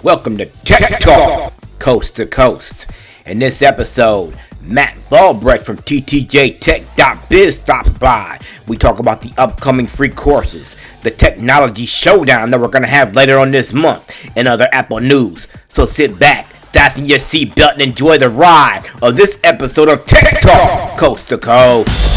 Welcome to Tech Talk, Coast to Coast. In this episode, Matt Ballbrecht from ttjtech.biz stops by. We talk about the upcoming free courses, the technology showdown that we're going to have later on this month, and other Apple news. So sit back, fasten your seatbelt, and enjoy the ride of this episode of Tech Talk, Coast to Coast.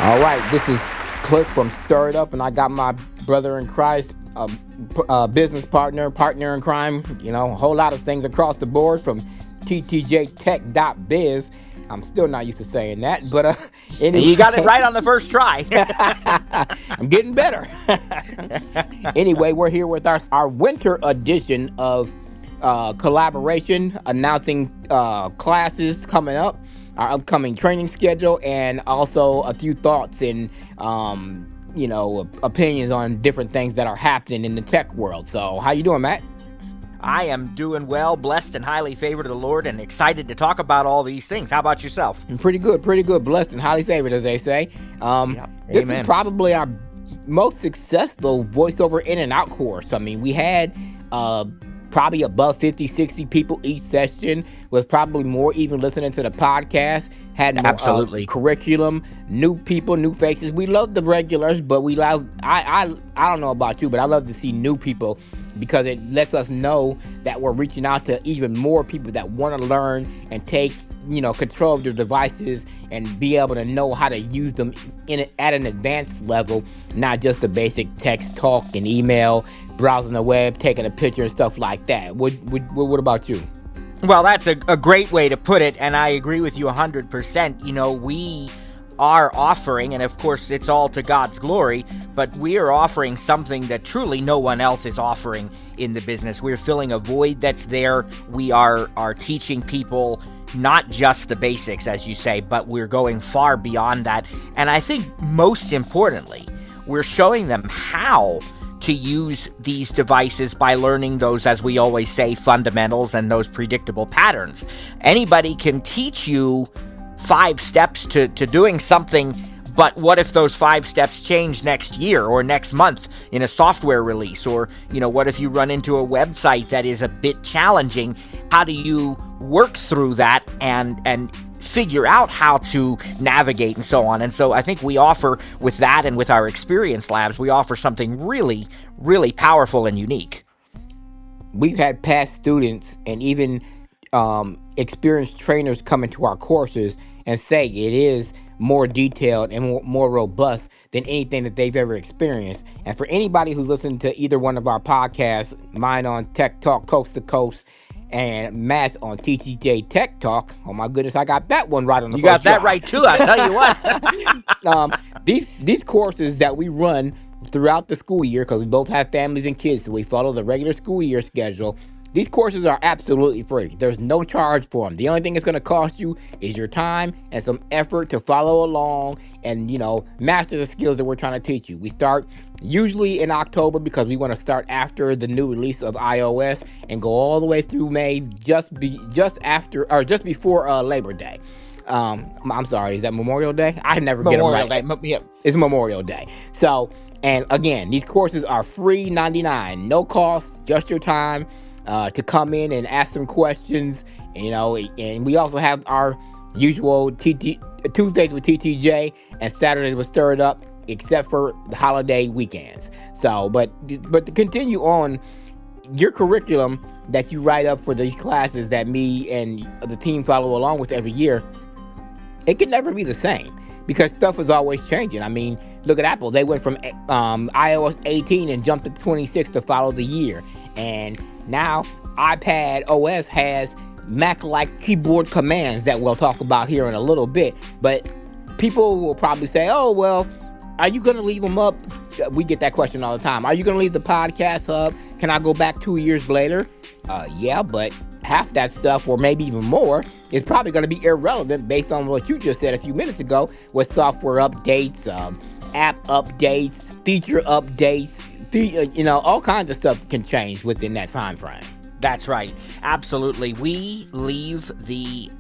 All right, this is Cliff from Stir It Up, and I got my brother in Christ, business partner in crime, a whole lot of things across the board from ttjtech.biz. I'm still not used to saying that, but anyway. You got it right on the first try. I'm getting better. Anyway, we're here with our winter edition of collaboration, announcing classes coming up, our upcoming training schedule, and also a few thoughts and opinions on different things that are happening in the tech world. So how you doing, Matt? I am doing well, blessed and highly favored of the Lord, and excited to talk about all these things. How about yourself? Pretty good, blessed and highly favored, as they say. This is probably our most successful VoiceOver In-N-Out course. I mean, we had probably above 50, 60 people each session, with probably more even listening to the podcast. Had more, absolutely curriculum, new people, new faces. We love the regulars, but we love, I don't know about you, but I love to see new people, because it lets us know that we're reaching out to even more people that want to learn and take control of their devices and be able to know how to use them at an advanced level, not just the basic text, talk, and email, browsing the web, taking a picture and stuff like that. What about you? Well, that's a great way to put it, and I agree with you 100%. We are offering, and of course it's all to God's glory, but we are offering something that truly no one else is offering in the business. We're filling a void that's there. We are teaching people not just the basics, as you say, but we're going far beyond that. And I think most importantly, we're showing them how to use these devices by learning those, as we always say, fundamentals and those predictable patterns. Anybody can teach you 5 steps to doing something, but what if those 5 steps change next year or next month in a software release? Or, what if you run into a website that is a bit challenging? How do you work through that and figure out how to navigate and so on? And so I think we offer, with that and with our experience labs, we offer something really, really powerful and unique. We've had past students and even experienced trainers come into our courses and say it is more detailed and more robust than anything that they've ever experienced. And for anybody who's listened to either one of our podcasts, mine on Tech Talk Coast to Coast and Matt's on TTJ Tech Talk, oh my goodness, I got that one right on the You first got that try. right too, I tell you what. These courses that we run throughout the school year, because we both have families and kids, so we follow the regular school year schedule. These courses are absolutely free. There's no charge for them. The only thing it's going to cost you is your time and some effort to follow along and, master the skills that we're trying to teach you. We start usually in October, because we want to start after the new release of iOS and go all the way through May, just before Labor Day. I'm sorry, is that Memorial Day? I never get it right. Memorial Day. Yep. It's Memorial Day. So, and again, these courses are free, $99, no cost, just your time. To come in and ask some questions, and we also have our usual Tuesdays with TTJ and Saturdays with Stir It Up, except for the holiday weekends. So, but to continue on, your curriculum that you write up for these classes that me and the team follow along with every year, it can never be the same, because stuff is always changing. I mean, look at Apple. They went from iOS 18 and jumped to 26 to follow the year. And now iPad OS has Mac-like keyboard commands that we'll talk about here in a little bit. But people will probably say, oh, well, are you going to leave them up? We get that question all the time. Are you going to leave the podcast up? Can I go back 2 years later? Yeah, but half that stuff, or maybe even more, is probably going to be irrelevant based on what you just said a few minutes ago with software updates, app updates, feature updates. All kinds of stuff can change within that time frame. That's right. Absolutely. We leave the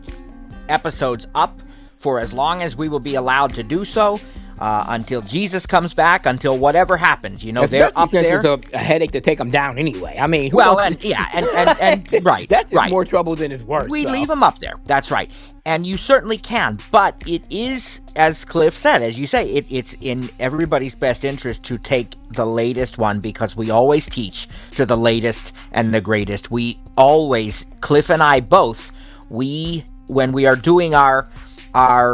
episodes up for as long as we will be allowed to do so, until Jesus comes back, until whatever happens. You know, they're Especially up since there. it's a headache to take them down anyway. I mean, who Well, wants and to- yeah, and right, that's just right. more trouble than it's worth. We so. leave them up there. That's right. And you certainly can. But it is, as Cliff said, as you say, it's in everybody's best interest to take the latest one, because we always teach to the latest and the greatest. We always, Cliff and I both, when we are doing our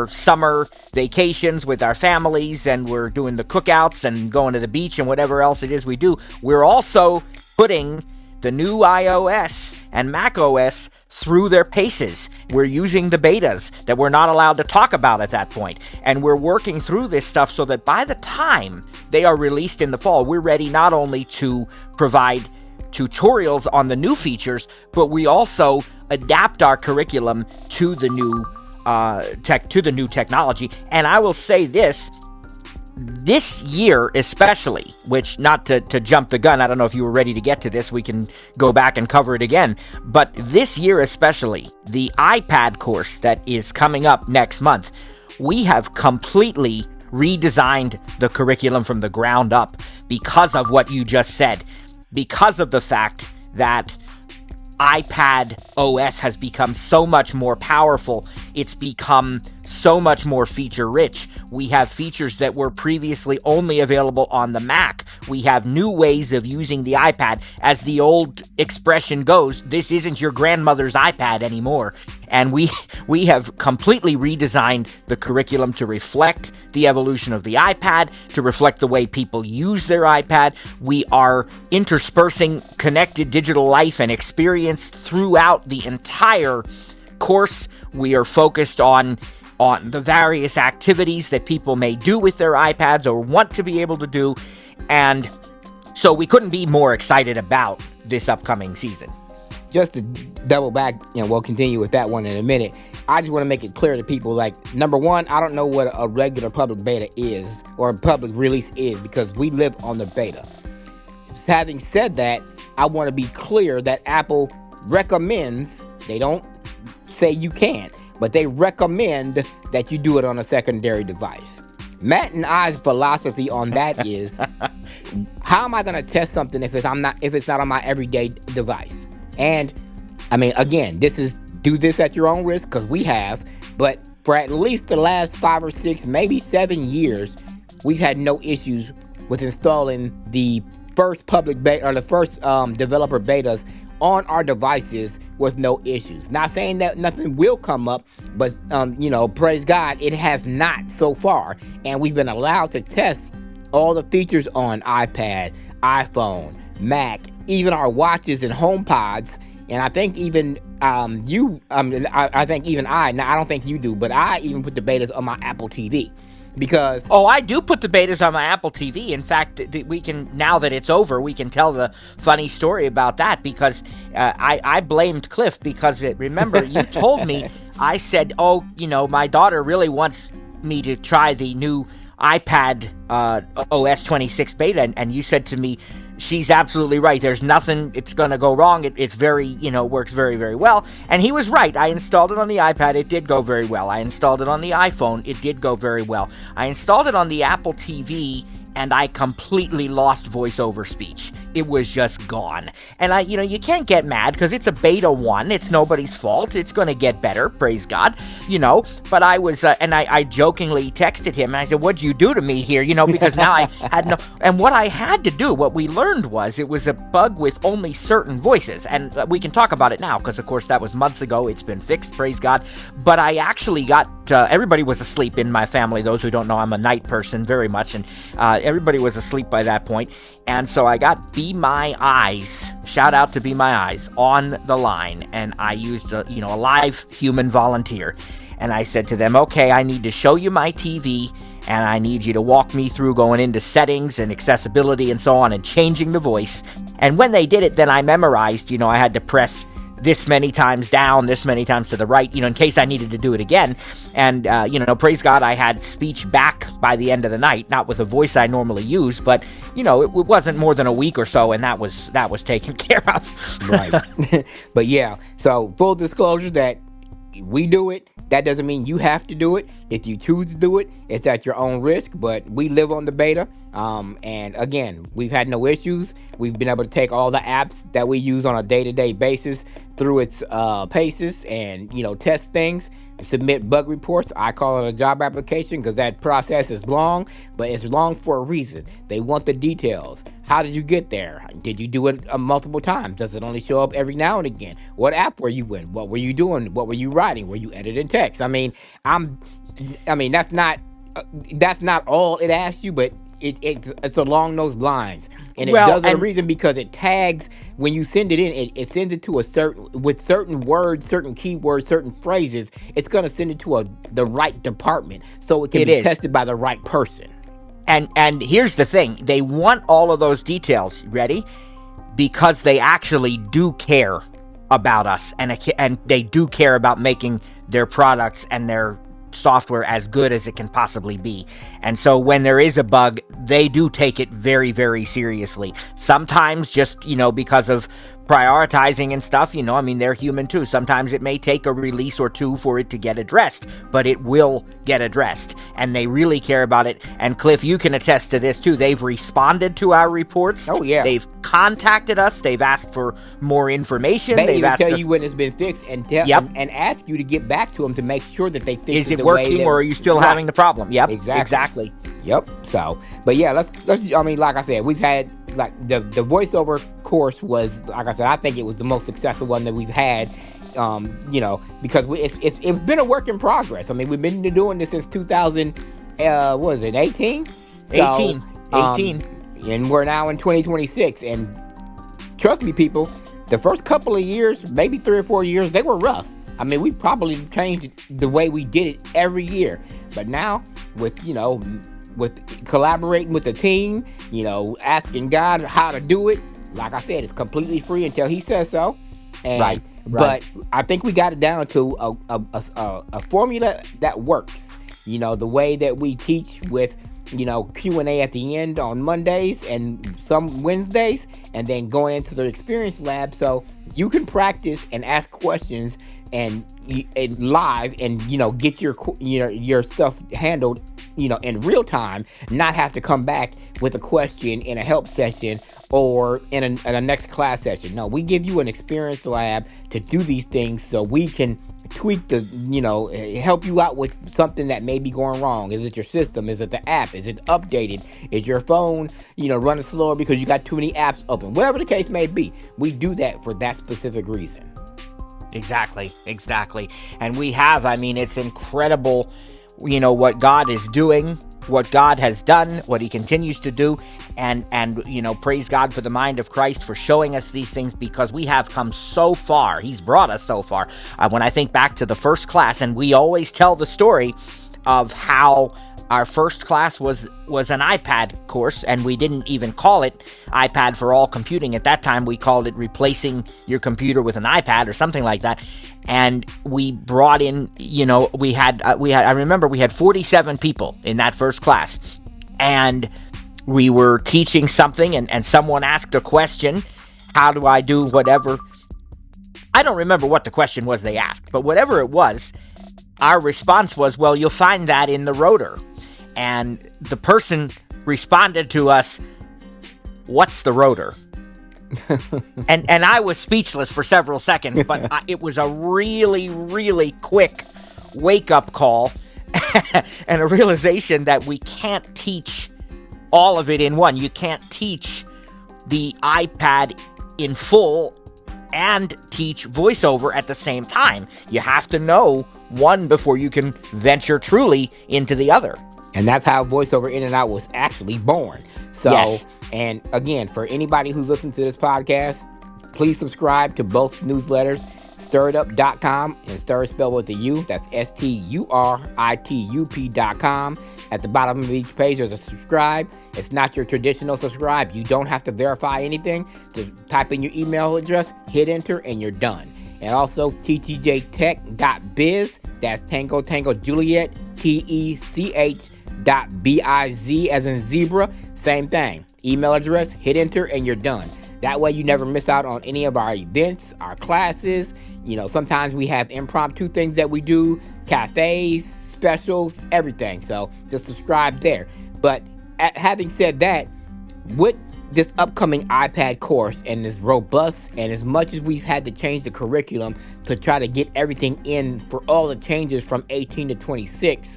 summer vacations with our families, and we're doing the cookouts and going to the beach and whatever else it is we do, we're also putting the new iOS and Mac OS through their paces. We're using the betas that we're not allowed to talk about at that point. And we're working through this stuff so that by the time they are released in the fall, we're ready not only to provide tutorials on the new features, but we also adapt our curriculum to the new technology. And I will say this year especially, which, not to jump the gun, I don't know if you were ready to get to this, we can go back and cover it again, but this year especially, the iPad course that is coming up next month, we have completely redesigned the curriculum from the ground up because of what you just said, because of the fact that iPad OS has become so much more powerful. It's become so much more feature rich. We have features that were previously only available on the Mac. We have new ways of using the iPad. As the old expression goes, this isn't your grandmother's iPad anymore. And we have completely redesigned the curriculum to reflect the evolution of the iPad, to reflect the way people use their iPad. We are interspersing connected digital life and experience throughout the entire course. We are focused on the various activities that people may do with their iPads or want to be able to do. And so we couldn't be more excited about this upcoming season. Just to double back, we'll continue with that one in a minute. I just want to make it clear to people, like, number one, I don't know what a regular public beta is or a public release is, because we live on the beta. Having said that, I want to be clear that Apple recommends, they don't say you can't, but they recommend that you do it on a secondary device. Matt and I's philosophy on that is, how am I going to test something if it's not on my everyday device? And I mean, again, do this at your own risk, because we have, but for at least the last 5 or 6, maybe 7 years, we've had no issues with installing the first public beta or the first developer betas on our devices with no issues. Not saying that nothing will come up, but praise God, it has not so far. And we've been allowed to test all the features on iPad, iPhone, Mac, even our watches and HomePods. And I think even I think even I don't think you do, but I even put the betas on my Apple TV. Because I do put the betas on my Apple TV. In fact, we can, now that it's over, we can tell the funny story about that, because I blamed Cliff, because remember, you told me, I said, my daughter really wants me to try the new iPad OS 26 beta, and you said to me, she's absolutely right. There's nothing, it's going to go wrong. It's very, works very, very well. And he was right. I installed it on the iPad. It did go very well. I installed it on the iPhone. It did go very well. I installed it on the Apple TV, and I completely lost voice over speech. It was just gone. And you can't get mad, because it's a beta 1. It's nobody's fault. It's going to get better, praise God, But I was, and I jokingly texted him, and I said, what'd you do to me here? Because now I had no, and what I had to do, what we learned was, it was a bug with only certain voices. And we can talk about it now, because of course that was months ago. It's been fixed, praise God. But I actually got, everybody was asleep in my family. Those who don't know, I'm a night person very much. And everybody was asleep by that point. And so I got Be My Eyes, shout out to Be My Eyes, on the line. And I used a live human volunteer. And I said to them, okay, I need to show you my TV, and I need you to walk me through going into settings and accessibility and so on, and changing the voice. And when they did it, then I memorized, I had to press this many times down, this many times to the right, in case I needed to do it again. And, praise God, I had speech back by the end of the night, not with a voice I normally use, but, it wasn't more than a week or so, and that was taken care of. Right. But yeah, so full disclosure that we do it. That doesn't mean you have to do it. If you choose to do it, it's at your own risk, but we live on the beta. And again, we've had no issues. We've been able to take all the apps that we use on a day-to-day basis through its paces and, test things, submit bug reports. I call it a job application because that process is long, but it's long for a reason. They want the details. How did you get there? Did you do it multiple times? Does it only show up every now and again? What app were you in? What were you doing? What were you writing? Were you editing text? That's not all it asks you, but it's along those lines, and it does it a reason because it tags when you send it in. It sends it to certain words, certain keywords, certain phrases. It's gonna send it to the right department, so it can be tested by the right person. And here's the thing: they want all of those details. Ready? Because they actually do care about us, and they do care about making their products and their software as good as it can possibly be. And so when there is a bug, they do take it very, very seriously. Sometimes just, because of prioritizing and stuff, they're human too. Sometimes it may take a release or two for it to get addressed, but it will get addressed. And they really care about it. And Cliff, you can attest to this too. They've responded to our reports. Oh, yeah. They've contacted us. They've asked for more information. They've even asked tell you when it's been fixed and ask you to get back to them to make sure that they fix it. Is it working or are you still having the problem? Yep. Exactly. Yep. So, but yeah, let's. Like I said, we've had the voiceover course was, like I said, I think it was the most successful one that we've had. Because it's been a work in progress. We've been doing this since 2000. What is it? 18. 18. And we're now in 2026. And trust me, people, the first couple of years, maybe 3 or 4 years, they were rough. We probably changed the way we did it every year. But now, with collaborating with the team, asking God how to do it, like I said, it's completely free until He says so. And, right. But I think we got it down to a formula that works. The way that we teach with, Q&A at the end on Mondays and some Wednesdays, and then going into the experience lab so you can practice and ask questions and live and get your stuff handled in real time, not have to come back with a question in a help session or in a next class session. No, we give you an experience lab to do these things so we can tweak help you out with something that may be going wrong. Is it your system? Is it the app? Is it updated? Is your phone running slower because you got too many apps open? Whatever the case may be, we do that for that specific reason. Exactly. And we have, it's incredible, what God is doing, what God has done, what He continues to do, and praise God for the mind of Christ for showing us these things, because we have come so far. He's brought us so far. When I think back to the first class, and we always tell the story of how our first class was an iPad course, and we didn't even call it iPad for All Computing. At that time, we called it Replacing Your Computer with an iPad or something like that. And we brought in, I remember we had 47 people in that first class. And we were teaching something, and someone asked a question, how do I do whatever? I don't remember what the question was they asked, but whatever it was, our response was, well, you'll find that in the rotor. And the person responded to us, what's the rotor? and I was speechless for several seconds, but it was a really, really quick wake-up call and a realization that we can't teach all of it in one. You can't teach the iPad in full and teach VoiceOver at the same time. You have to know one before you can venture truly into the other. And that's how VoiceOver In-N-Out was actually born. So, yes. And again, for anybody who's listening to this podcast, please subscribe to both newsletters, stiritup.com, and stir is spelled with a U. That's STURITUP.com. At the bottom of each page, there's a subscribe. It's not your traditional subscribe. You don't have to verify anything. Just type in your email address, hit enter, and you're done. and also ttjtech.biz. That's Tango Tango Juliet, TECH.biz as in zebra. Same thing. Email address, hit enter, and you're done. That way you never miss out on any of our events, our classes. Sometimes we have impromptu things that we do, cafes, specials, everything. So just subscribe there. But having said that, with this upcoming iPad course and as robust and as much as we've had to change the curriculum to try to get everything in for all the changes from 18 to 26,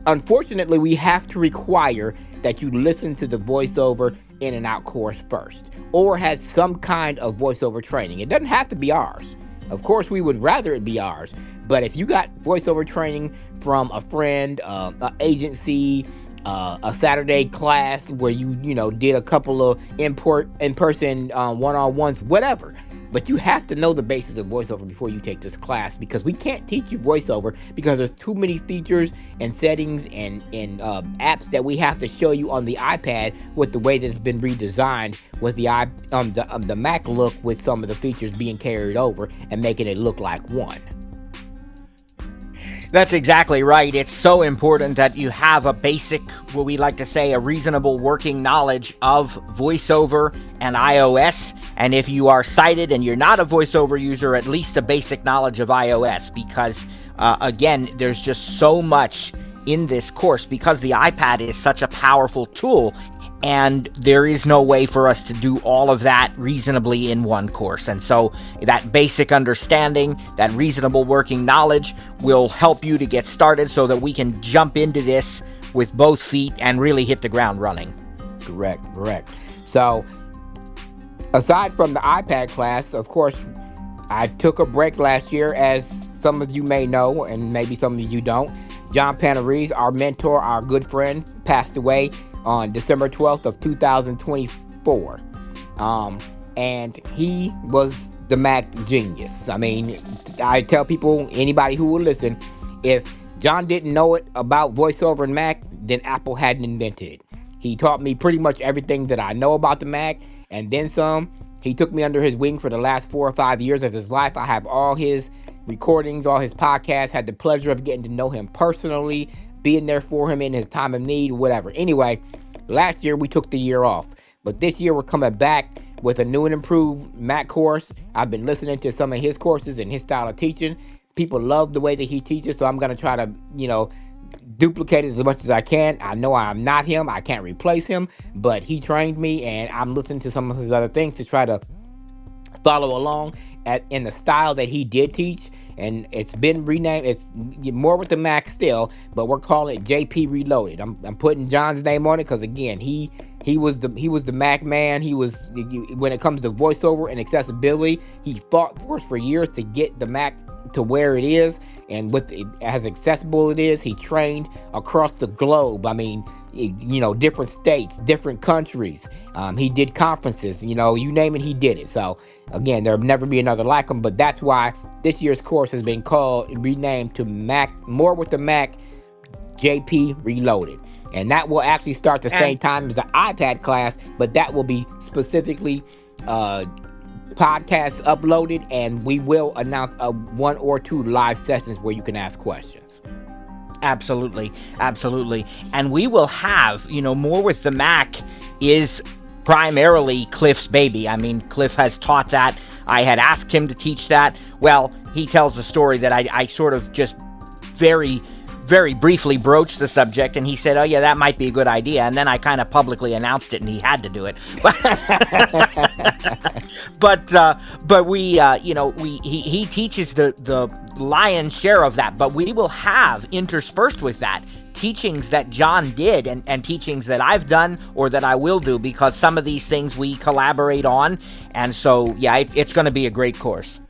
unfortunately, we have to require that you listen to the VoiceOver In-N-Out course first, or has some kind of voiceover training. It doesn't have to be ours. Of course, we would rather it be ours. But if you got voiceover training from a friend, an agency, a Saturday class where you did a couple of in-person one-on-ones, whatever. But you have to know the basics of voiceover before you take this class, because we can't teach you voiceover because there's too many features and settings and apps that we have to show you on the iPad with the way that it's been redesigned with the Mac look, with some of the features being carried over and making it look like one. That's exactly right. It's so important that you have a basic, what we like to say, a reasonable working knowledge of VoiceOver and iOS. And if you are sighted and you're not a VoiceOver user, at least a basic knowledge of iOS, because again, there's just so much in this course because the iPad is such a powerful tool. And there is no way for us to do all of that reasonably in one course. And so that basic understanding, that reasonable working knowledge will help you to get started so that we can jump into this with both feet and really hit the ground running. Correct. So aside from the iPad class, of course, I took a break last year, as some of you may know, and maybe some of you don't. John Panarese, our mentor, our good friend, passed away on December 12th of 2024. And he was the Mac genius. I mean, I tell people, anybody who will listen, if John didn't know it about VoiceOver and Mac, then Apple hadn't invented it. He taught me pretty much everything that I know about the Mac, and then some. He took me under his wing for the last 4 or 5 years of his life. I have all his recordings, all his podcasts, had the pleasure of getting to know him personally, being there for him in his time of need, whatever. Anyway, last year we took the year off, but this year we're coming back with a new and improved Mac course. I've been listening to some of his courses and his style of teaching. People love the way that he teaches, so I'm going to try to, duplicate it as much as I can. I know I'm not him. I can't replace him, but he trained me, and I'm listening to some of his other things to try to follow along in the style that he did teach. And it's been renamed. It's more with the Mac still, but we're calling it JP Reloaded. I'm putting John's name on it because, again, he was the Mac man. He was, when it comes to voiceover and accessibility, he fought for us for years to get the Mac to where it is, and with as accessible it is. He trained across the globe. I mean, different states, different countries. He did conferences. You name it, he did it. So again, there'll never be another like him. But that's why this year's course has been renamed to Mac More with the Mac JP Reloaded. And that will actually start the same time as the iPad class, but that will be specifically podcasts uploaded, and we will announce 1 or 2 live sessions where you can ask questions. Absolutely. And we will have, More with the Mac is primarily Cliff's baby. I mean, Cliff has taught that. I had asked him to teach that. Well, he tells a story that I sort of just very, very briefly broached the subject, and he said, "Oh yeah, that might be a good idea." And then I kind of publicly announced it, and he had to do it. But we, he teaches the lion's share of that. But we will have interspersed with that teachings that John did and teachings that I've done or that I will do, because some of these things we collaborate on. And so, yeah, it's going to be a great course.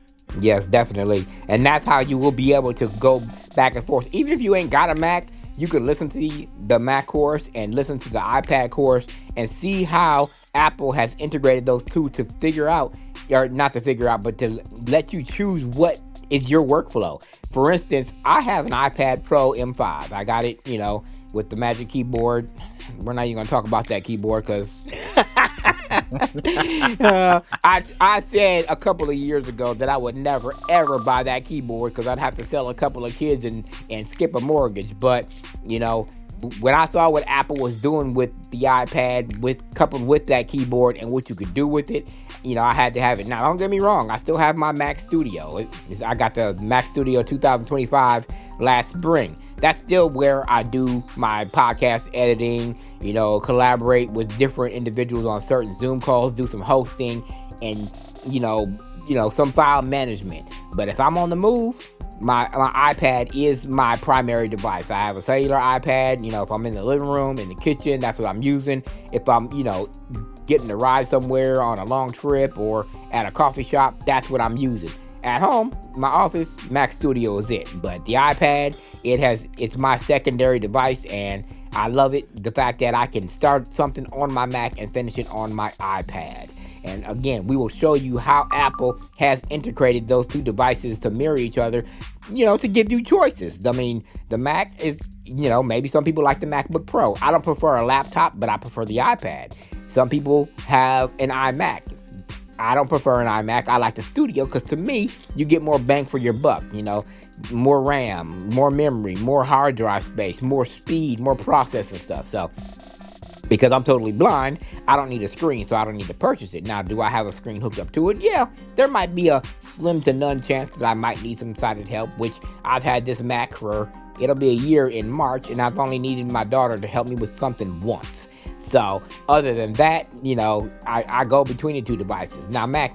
Yes, definitely. And that's how you will be able to go back and forth. Even if you ain't got a Mac, you can listen to the Mac course and listen to the iPad course and see how Apple has integrated those two to figure out, or not to figure out, but to let you choose what is your workflow. For instance, I have an iPad Pro M5. I got it, with the Magic Keyboard. We're not even going to talk about that keyboard because I said a couple of years ago that I would never ever buy that keyboard because I'd have to sell a couple of kids and skip a mortgage. But you know, when I saw what Apple was doing with the iPad, with coupled with that keyboard and what you could do with it, you know, I had to have it. Now, don't get me wrong, I still have my Mac Studio. I got the Mac Studio 2025 last spring. That's still where I do my podcast editing, you know, collaborate with different individuals on certain Zoom calls, do some hosting, and some file management. But if I'm on the move, my iPad is my primary device. I have a cellular iPad. You know, if I'm in the living room, in the kitchen, that's what I'm using. If I'm, getting to ride somewhere on a long trip or at a coffee shop, that's what I'm using. At home, my office, Mac Studio is it. But the iPad, it's my secondary device, and I love it. The fact that I can start something on my Mac and finish it on my iPad. And again, we will show you how Apple has integrated those two devices to mirror each other, to give you choices. I mean, the Mac is, maybe some people like the MacBook Pro. I don't prefer a laptop, but I prefer the iPad. Some people have an iMac. I don't prefer an iMac. I like the Studio because to me, you get more bang for your buck, more RAM, more memory, more hard drive space, more speed, more processing stuff. So, because I'm totally blind, I don't need a screen, so I don't need to purchase it. Now, do I have a screen hooked up to it? Yeah, there might be a slim to none chance that I might need some sighted help, which I've had this Mac it'll be a year in March, and I've only needed my daughter to help me with something once. So, other than that, I go between the two devices. Now, Matt,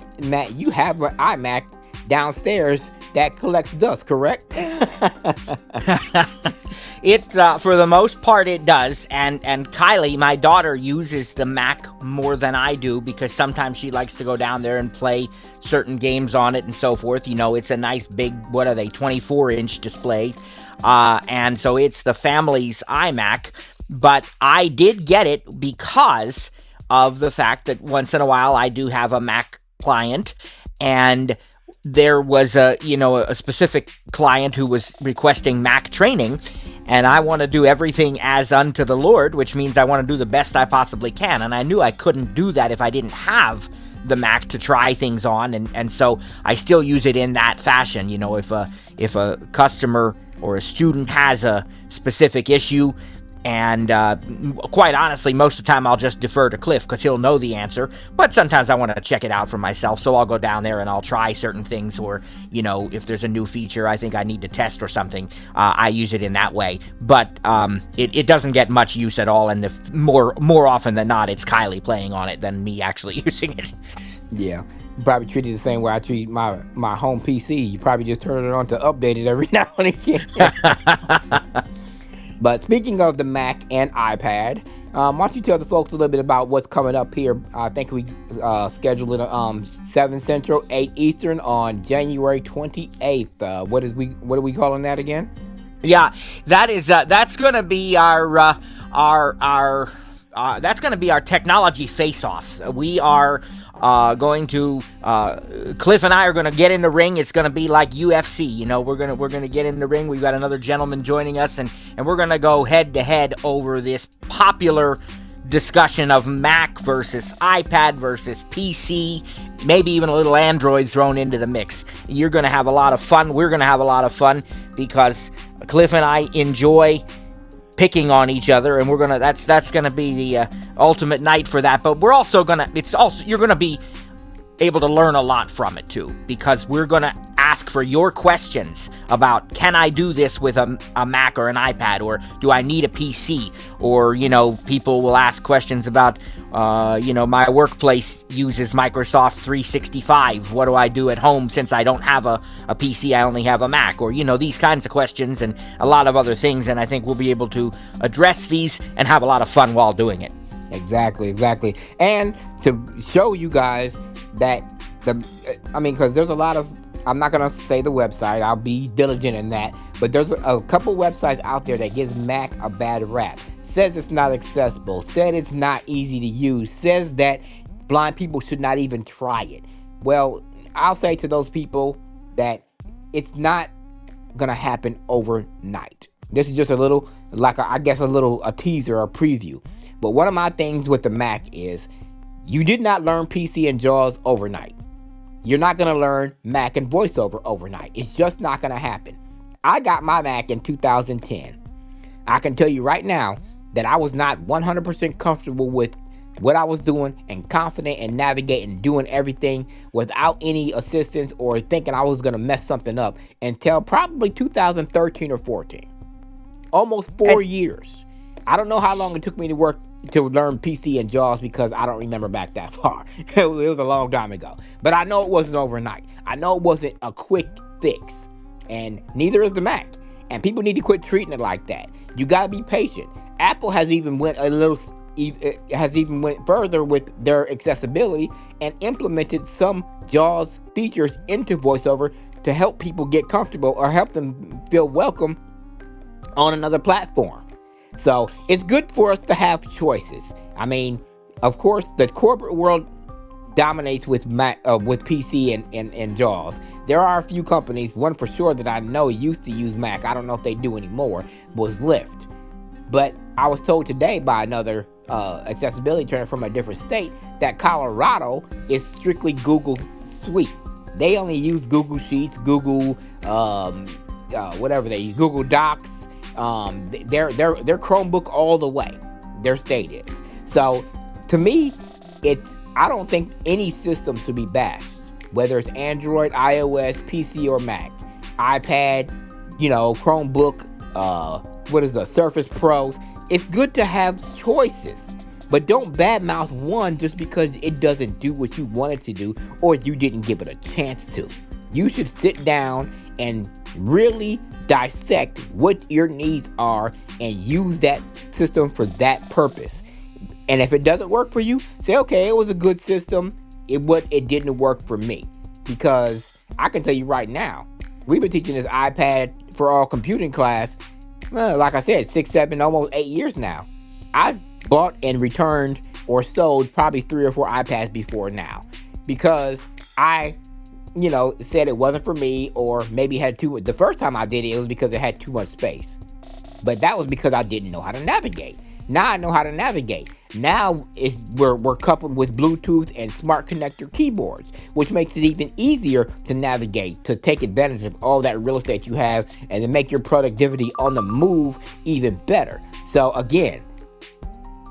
you have an iMac downstairs that collects dust, correct? It, for the most part, it does. And Kylie, my daughter, uses the Mac more than I do because sometimes she likes to go down there and play certain games on it and so forth. It's a nice big, 24-inch display. And so it's the family's iMac. But I did get it because of the fact that once in a while I do have a Mac client, and there was a specific client who was requesting Mac training, and I want to do everything as unto the Lord, which means I want to do the best I possibly can, and I knew I couldn't do that if I didn't have the Mac to try things on, and so I still use it in that fashion. If a customer or a student has a specific issue, and quite honestly, most of the time I'll just defer to Cliff because he'll know the answer. But sometimes I want to check it out for myself, so I'll go down there and I'll try certain things. Or, if there's a new feature I think I need to test or something, I use it in that way. But it doesn't get much use at all, and more often than not, it's Kylie playing on it than me actually using it. Yeah. You probably treat it the same way I treat my home PC. You probably just turn it on to update it every now and again. But speaking of the Mac and iPad, why don't you tell the folks a little bit about what's coming up here? I think we scheduled it 7 Central, 8 Eastern on January 28th. What are we calling that again? Yeah, that's going to be our that's going to be our technology face-off. We are going to Cliff and I are going to get in the ring. It's going to be like UFC. We're going to get in the ring. We've got another gentleman joining us, and we're going to go head to head over this popular discussion of Mac versus iPad versus PC, maybe even a little Android thrown into the mix. You're going to have a lot of fun. We're going to have a lot of fun because Cliff and I enjoy picking on each other, and that's gonna be the ultimate night for that. But you're gonna be able to learn a lot from it too, because we're gonna ask for your questions about, can I do this with a Mac or an iPad, or do I need a PC? Or people will ask questions about my workplace uses Microsoft 365. What do I do at home since I don't have a PC? I only have a Mac. Or, these kinds of questions and a lot of other things. And I think we'll be able to address these and have a lot of fun while doing it. Exactly. And to show you guys that because there's a lot of, I'm not going to say the website, I'll be diligent in that, but there's a couple websites out there that gives Mac a bad rap. Says it's not accessible, said it's not easy to use, says that blind people should not even try it. Well, I'll say to those people that it's not going to happen overnight. This is just a little, a teaser, a preview. But one of my things with the Mac is You did not learn PC and JAWS overnight. You're not going to learn Mac and VoiceOver overnight. It's just not going to happen. I got my Mac in 2010. I can tell you right now that I was not 100% comfortable with what I was doing and confident in navigating, doing everything without any assistance or thinking I was going to mess something up until probably 2013 or 14. Almost 4 years. I don't know how long it took me to learn PC and JAWS because I don't remember back that far. It was a long time ago. But I know it wasn't overnight. I know it wasn't a quick fix. And neither is the Mac. And people need to quit treating it like that. You got to be patient. Apple has even went further with their accessibility and implemented some JAWS features into VoiceOver to help people get comfortable or help them feel welcome on another platform. So it's good for us to have choices. I mean, of course, the corporate world dominates with Mac, with PC and JAWS. There are a few companies, one for sure that I know used to use Mac. I don't know if they do anymore, was Lyft. But I was told today by another accessibility trainer from a different state that Colorado is strictly Google Suite. They only use Google Sheets, Google, whatever they use, Google Docs. Their Chromebook all the way. Their state is. So to me, I don't think any system should be bashed, whether it's Android, iOS, PC, or Mac, iPad, Chromebook, what is the Surface Pros. It's good to have choices, but don't badmouth one just because it doesn't do what you want it to do or you didn't give it a chance to. You should sit down and really dissect what your needs are and use that system for that purpose. And if it doesn't work for you, say, okay, it was a good system, it didn't work for me. Because I can tell you right now, we've been teaching this iPad for all computing class, like I said, 6, 7, almost 8 years now. I bought and returned or sold probably 3 or 4 iPads before now because I said it wasn't for me, or maybe had too much. The first time I did it, it was because it had too much space. But that was because I didn't know how to navigate. Now I know how to navigate. Now we're coupled with Bluetooth and smart connector keyboards, which makes it even easier to navigate, to take advantage of all that real estate you have, and to make your productivity on the move even better. So again,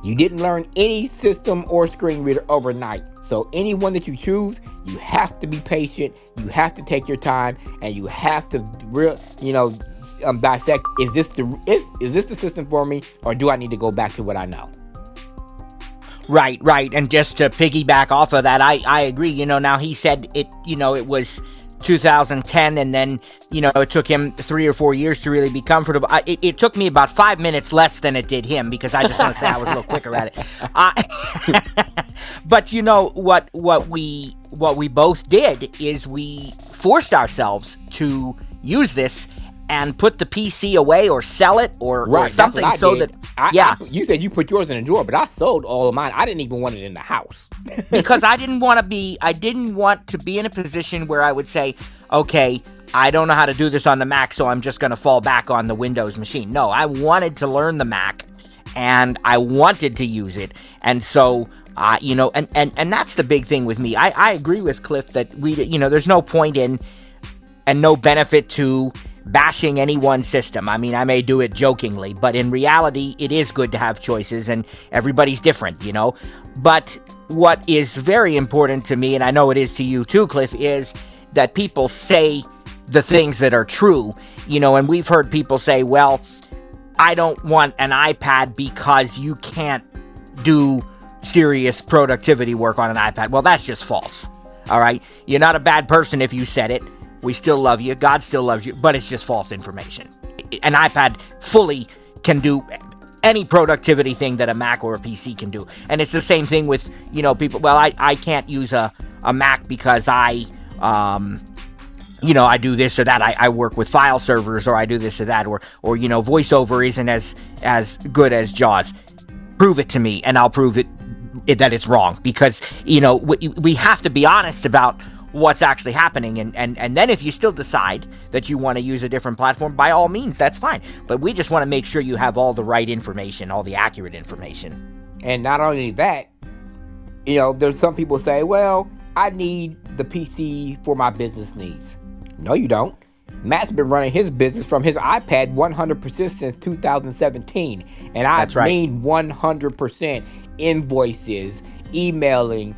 you didn't learn any system or screen reader overnight. So anyone that you choose, you have to be patient, you have to take your time, and you have to dissect, is this the system for me, or do I need to go back to what I know? Right. And just to piggyback off of that, I agree. Now he said it was 2010, and then, it took him 3 or 4 years to really be comfortable. It took me about 5 minutes less than it did him, because I just want to say I was a little quicker at it. But what we both did is we forced ourselves to use this and put the PC away or sell it or something, so that you said you put yours in a drawer, but I sold all of mine. I didn't even want it in the house because I didn't want to be in a position where I would say, okay, I don't know how to do this on the Mac, so I'm just going to fall back on the Windows machine. No, I wanted to learn the Mac, and I wanted to use it, and so and that's the big thing with me. I agree with Cliff that there's no point in and no benefit to bashing any one system. I mean, I may do it jokingly, but in reality, it is good to have choices, and everybody's different, But what is very important to me, and I know it is to you too, Cliff, is that people say the things that are true, and we've heard people say, well, I don't want an iPad because you can't do serious productivity work on an iPad. Well, that's just false. All right? You're not a bad person if you said it. We still love you. God still loves you, but it's just false information. An iPad fully can do any productivity thing that a Mac or a PC can do. And it's the same thing with, people, well, I can't use a Mac because I do this or that. I work with file servers, or I do this or that, or VoiceOver isn't as good as JAWS. Prove it to me, and I'll prove that it's wrong, because, we have to be honest about what's actually happening, and then if you still decide that you want to use a different platform, by all means, that's fine. But we just want to make sure you have all the right information, all the accurate information. And not only that, there's some people say, well, I need the PC for my business needs. No, you don't. Matt's been running his business from his iPad 100% since 2017. And I That's right. mean 100% invoices, emailing,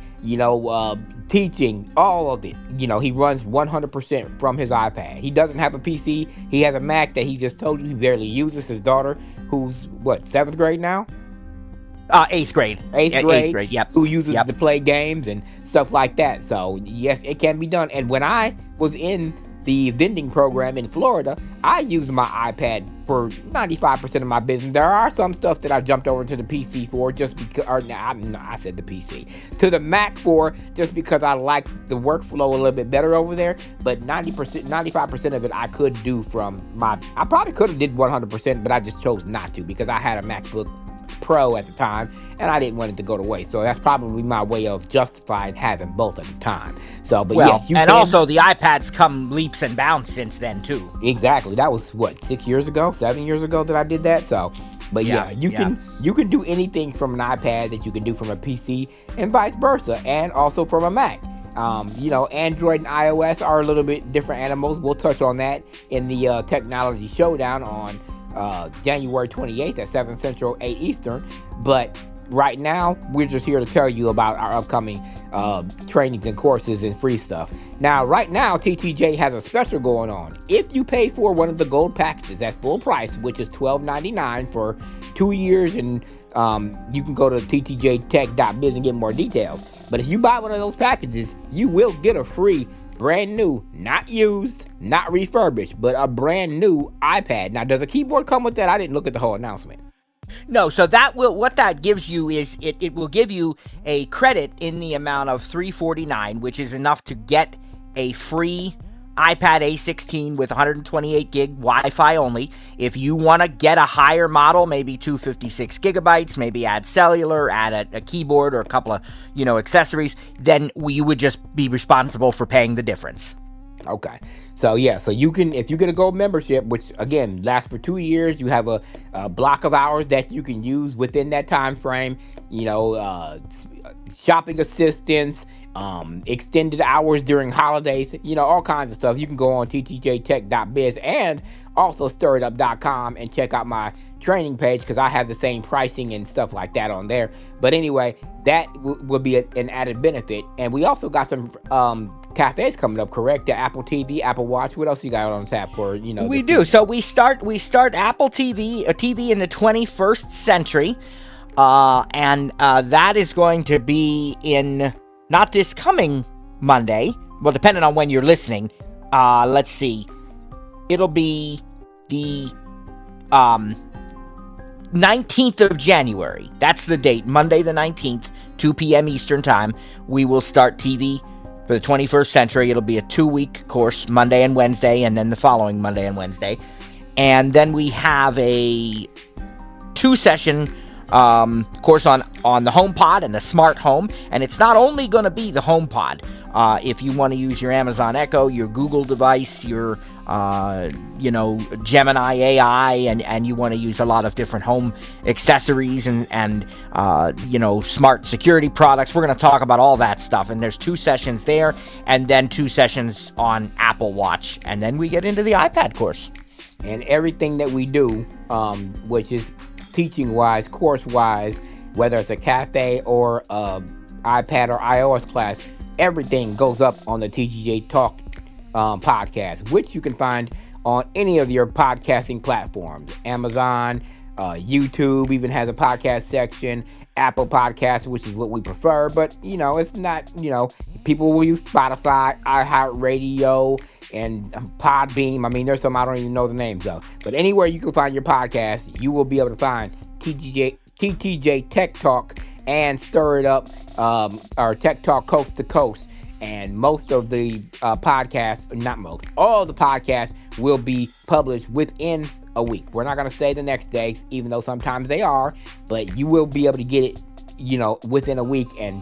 teaching, all of it. He runs 100% from his iPad. He doesn't have a PC. He has a Mac that he just told you he barely uses. His daughter, who's, seventh grade now? Eighth grade. Eighth Eighth grade, grade, yep. who uses Yep. to play games and stuff like that. So, yes, it can be done. And when I was in the vending program in Florida, I used my iPad for 95% of my business. There are some stuff that I jumped over to the PC for just because, I said the PC, to the Mac for just because I like the workflow a little bit better over there. But 90%, 95% of it I could do from I probably could have did 100%, but I just chose not to because I had a MacBook Pro at the time, and I didn't want it to go to waste. So that's probably my way of justifying having both at the time. So, but Well, yes, you and can. also the iPads come leaps and bounds since then too. Exactly. That was 6 years ago, 7 years ago that I did that. So, but Yeah, you can do anything from an iPad that you can do from a PC, and vice versa, and also from a Mac. Android and iOS are a little bit different animals. We'll touch on that in the technology showdown on January 28th at 7 Central, 8 Eastern. But right now, we're just here to tell you about our upcoming trainings and courses and free stuff. Now, right now, TTJ has a special going on. If you pay for one of the gold packages at full price, which is $12.99 for 2 years, and you can go to ttjtech.biz and get more details. But if you buy one of those packages, you will get a free brand new, not used, not refurbished, but a brand new iPad. Now, does a keyboard come with that? I didn't look at the whole announcement. No, so what that gives you is it will give you a credit in the amount of $349, which is enough to get a free iPad A16 with 128 gig Wi-Fi only. If you want to get a higher model, maybe 256 gigabytes, maybe add cellular, add a keyboard or a couple of, accessories, then you would just be responsible for paying the difference. Okay. So you can, if you get a gold membership, which again lasts for 2 years, you have a block of hours that you can use within that time frame. Shopping assistance, extended hours during holidays, all kinds of stuff. You can go on ttjtech.biz and also stiritup.com and check out my training page because I have the same pricing and stuff like that on there. But anyway, that will be an added benefit. And we also got some cafes coming up, correct? The Apple TV, Apple Watch. What else you got on tap for, We do. So we start Apple TV, a TV in the 21st century. And that is going to be in not this coming Monday. Well, depending on when you're listening. Let's see. It'll be the 19th of January. That's the date. Monday the 19th, 2 p.m. Eastern Time. We will start TV for the 21st century. It'll be a 2-week course, Monday and Wednesday, and then the following Monday and Wednesday. And then we have a 2-session course on the HomePod and the smart home. And it's not only going to be the HomePod. If you want to use your Amazon Echo, your Google device, your Gemini AI, and you want to use a lot of different home accessories and smart security products. We're going to talk about all that stuff. And there's 2 sessions there, and then 2 sessions on Apple Watch. And then we get into the iPad course. And everything that we do, which is teaching-wise, course-wise, whether it's a cafe or iPad or iOS class, everything goes up on the TGJ Talk podcast, which you can find on any of your podcasting platforms. Amazon, YouTube even has a podcast section, Apple Podcasts, which is what we prefer, but, it's not, people will use Spotify, iHeartRadio, and Podbeam. I mean, there's some I don't even know the names of. But anywhere you can find your podcast, you will be able to find TTJ Tech Talk and Stir It Up, or Tech Talk Coast to Coast. And most of the podcasts, not most, all the podcasts will be published within a week. We're not going to say the next day, even though sometimes they are, but you will be able to get it, within a week and,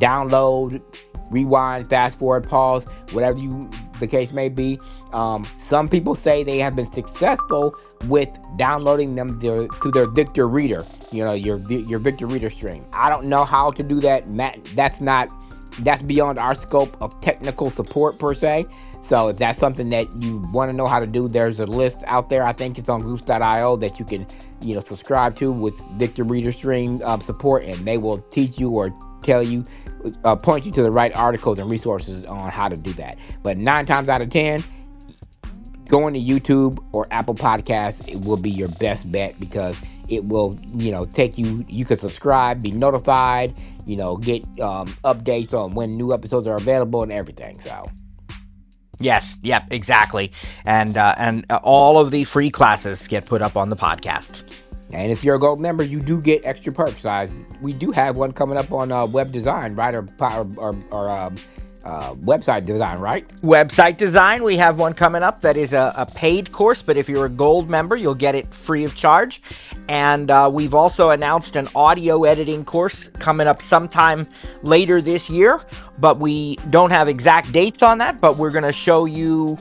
download, rewind, fast forward, pause, whatever you the case may be. Some people say they have been successful with downloading them to their Victor Reader, your Victor Reader stream. I don't know how to do that, Matt. That's beyond our scope of technical support per se. So if that's something that you want to know how to do, there's a list out there. I think it's on groups.io that you can, subscribe to with Victor Reader Stream support, and they will teach you or tell you, point you to the right articles and resources on how to do that. But 9 times out of 10, going to YouTube or Apple Podcasts, it will be your best bet, because it will, take you. You can subscribe, be notified, get updates on when new episodes are available and everything. So. Yes, yep, exactly. And all of the free classes get put up on the podcast. And if you're a gold member, you do get extra perks. We do have one coming up on web design, right? Or website design, right? Website design, we have one coming up that is a paid course, but if you're a gold member, you'll get it free of charge. And we've also announced an audio editing course coming up sometime later this year, but we don't have exact dates on that, but we're going to show you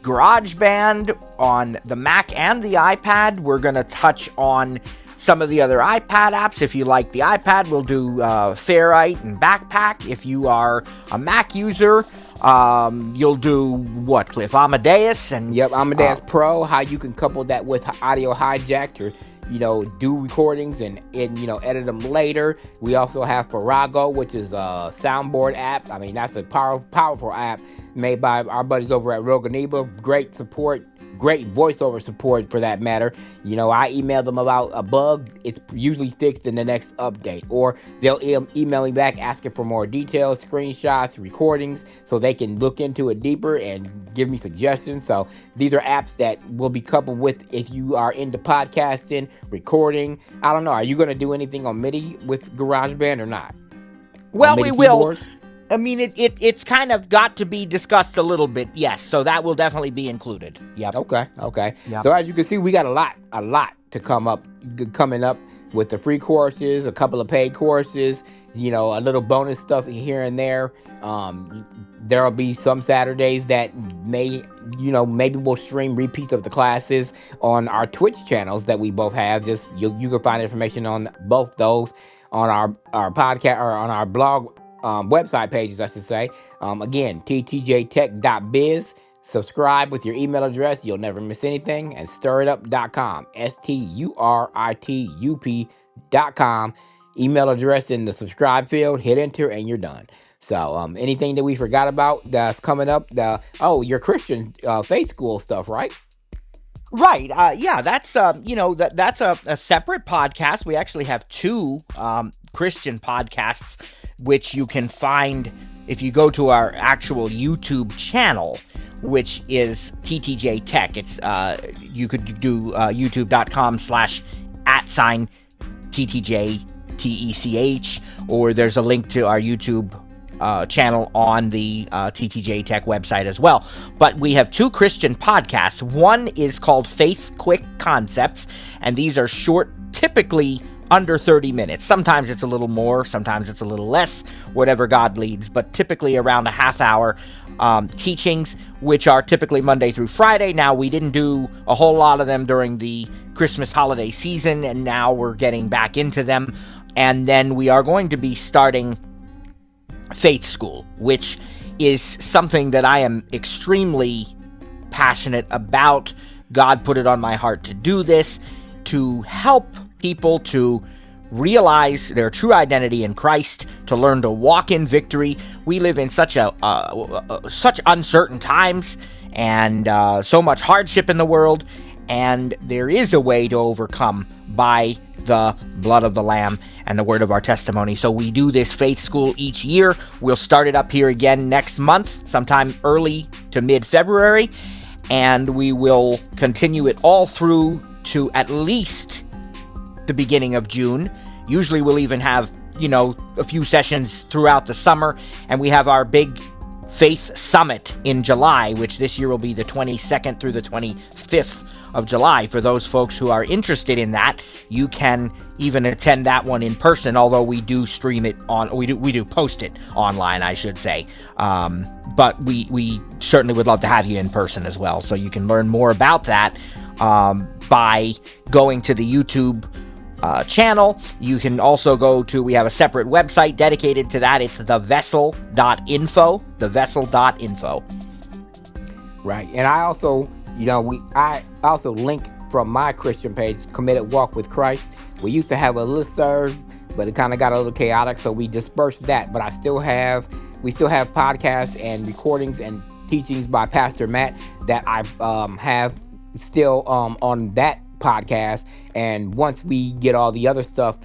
GarageBand on the Mac and the iPad. We're going to touch on some of the other iPad apps. If you like the iPad, we'll do Ferrite and Backpack. If you are a Mac user, you'll do what, Cliff? Amadeus and Amadeus Pro. How you can couple that with Audio Hijack to do recordings and edit them later. We also have Farrago, which is a soundboard app. I mean, that's a powerful app made by our buddies over at Roganiba. Great support. Great voiceover support for that matter. I email them about a bug. It's usually fixed in the next update, or they'll email me back asking for more details, screenshots, recordings, so they can look into it deeper and give me suggestions. So these are apps that will be coupled with, if you are into podcasting, recording. I don't know. Are you going to do anything on MIDI with GarageBand or not? Well, we will. I mean, it's kind of got to be discussed a little bit, yes. So that will definitely be included. Yep. Okay. Yep. So as you can see, we got a lot to coming up with the free courses, a couple of paid courses, a little bonus stuff here and there. There'll be some Saturdays that maybe we'll stream repeats of the classes on our Twitch channels that we both have. Just you can find information on both those on our podcast or on our blog. Website pages, I should say. Again, ttjtech.biz. Subscribe with your email address. You'll never miss anything. And stiritup.com. STURITUP.com. Email address in the subscribe field. Hit enter and you're done. So anything that we forgot about that's coming up? Your Christian faith school stuff, right? Right. Yeah, that's that's a separate podcast. We actually have 2 Christian podcasts, which you can find if you go to our actual YouTube channel, which is TTJ Tech. It's you could do youtube.com/@TTJTECH, or there's a link to our YouTube channel on the TTJ Tech website as well. But we have 2 Christian podcasts. One is called Faith Quick Concepts, and these are short, typically under 30 minutes. Sometimes it's a little more, sometimes it's a little less, whatever God leads, but typically around a half hour teachings, which are typically Monday through Friday. Now, we didn't do a whole lot of them during the Christmas holiday season, and now we're getting back into them. And then we are going to be starting Faith School, which is something that I am extremely passionate about. God put it on my heart to do this, to help people to realize their true identity in Christ, to learn to walk in victory. We live in such uncertain times and so much hardship in the world, and there is a way to overcome by the blood of the Lamb and the word of our testimony. So we do this faith school each year. We'll start it up here again next month, sometime early to mid-February, and we will continue it all through to at least the beginning of June. Usually we'll even have, a few sessions throughout the summer, and we have our big Faith Summit in July, which this year will be the 22nd through the 25th of July. For those folks who are interested in that, you can even attend that one in person, although we do stream it we do post it online, I should say. But we certainly would love to have you in person as well. So you can learn more about that by going to the YouTube channel. You can also we have a separate website dedicated to that. It's thevessel.info. Right. And I also, I also link from my Christian page, Committed Walk with Christ. We used to have a listserv, but it kind of got a little chaotic, so we dispersed that. But we still have podcasts and recordings and teachings by Pastor Matt that I have still on that podcast. And once we get all the other stuff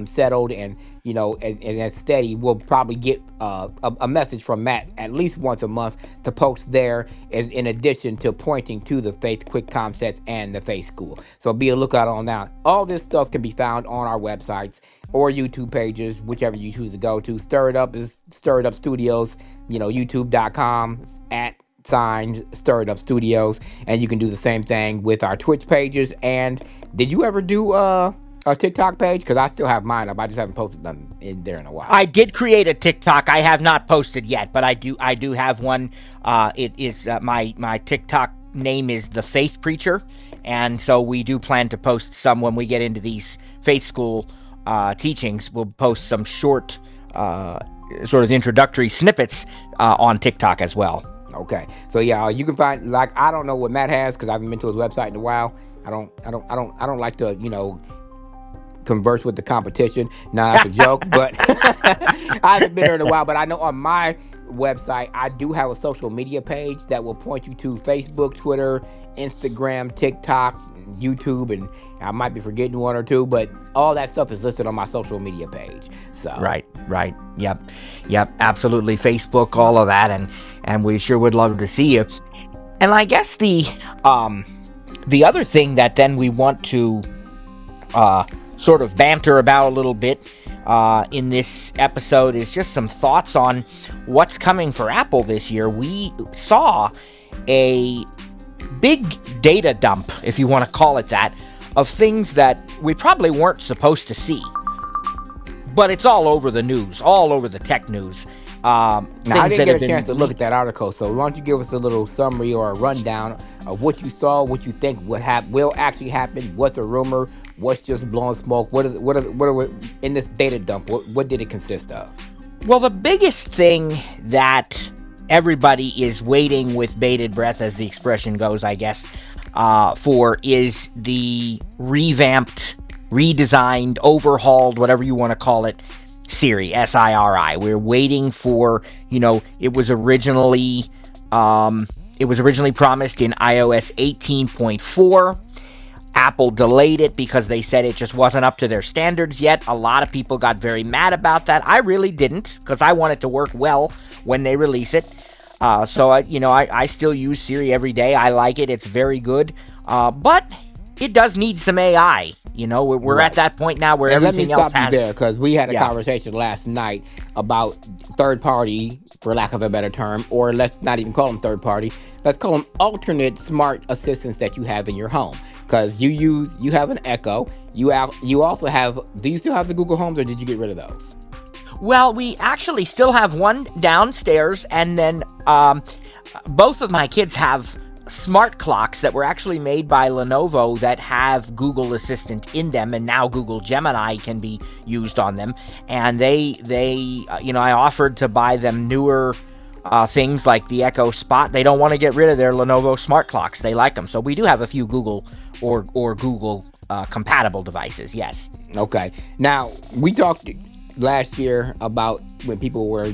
settled and and steady, we'll probably get a message from Matt at least once a month to post there, as in addition to pointing to the Faith Quick Concepts and the Faith School. So be a lookout on that. All this stuff can be found on our websites or YouTube pages, whichever you choose to go to. Stir It Up is Stir It Up Studios, youtube.com @Stir It Up Studios, and you can do the same thing with our Twitch pages. And did you ever do a TikTok page? Because I still have mine up. I just haven't posted nothing in there in a while. I did create a TikTok. I have not posted yet, but I do have one. It is my TikTok name is The Faith Preacher, and so we do plan to post some when we get into these faith school teachings. We'll post some short sort of introductory snippets on TikTok as well. Okay, so yeah, you can find, I don't know what Matt has because I haven't been to his website in a while. I don't like to converse with the competition. Now that's a joke, but I haven't been there in a while. But I know on my website I do have a social media page that will point you to Facebook, Twitter, Instagram, TikTok, YouTube, and I might be forgetting one or two, but all that stuff is listed on my social media page. So right, yep, absolutely. Facebook, all of that, and we sure would love to see you. And I guess the other thing that then we want to sort of banter about a little bit in this episode is just some thoughts on what's coming for Apple this year. We saw a big data dump, if you want to call it that, of things that we probably weren't supposed to see. But it's all over the news, all over the tech news. Now, I didn't get a chance to look at that article, so why don't you give us a little summary or a rundown of what you saw, what you think will actually happen, what's a rumor, what's just blowing smoke, what are in this data dump, what did it consist of? Well, the biggest thing that everybody is waiting with bated breath, as the expression goes, I guess, for is the revamped, redesigned, overhauled, whatever you want to call it, Siri, SIRI. We're waiting for, it was originally promised in iOS 18.4. Apple delayed it because they said it just wasn't up to their standards yet. A lot of people got very mad about that. I really didn't, because I want it to work well when they release it. So I still use Siri every day. I like it. It's very good. But it does need some AI. We're right at that point now where everything else has. Let me stop you there, because we had a conversation last night about third party, for lack of a better term, or let's not even call them third party. Let's call them alternate smart assistants that you have in your home. Because you have an Echo. You also have. Do you still have the Google Homes, or did you get rid of those? Well, we actually still have one downstairs, and then both of my kids have smart clocks that were actually made by Lenovo that have Google Assistant in them, and now Google Gemini can be used on them. And they I offered to buy them newer things like the Echo Spot. They don't want to get rid of their Lenovo smart clocks. They like them. So we do have a few Google or Google compatible devices, yes. Okay. Now, we talked last year about when people were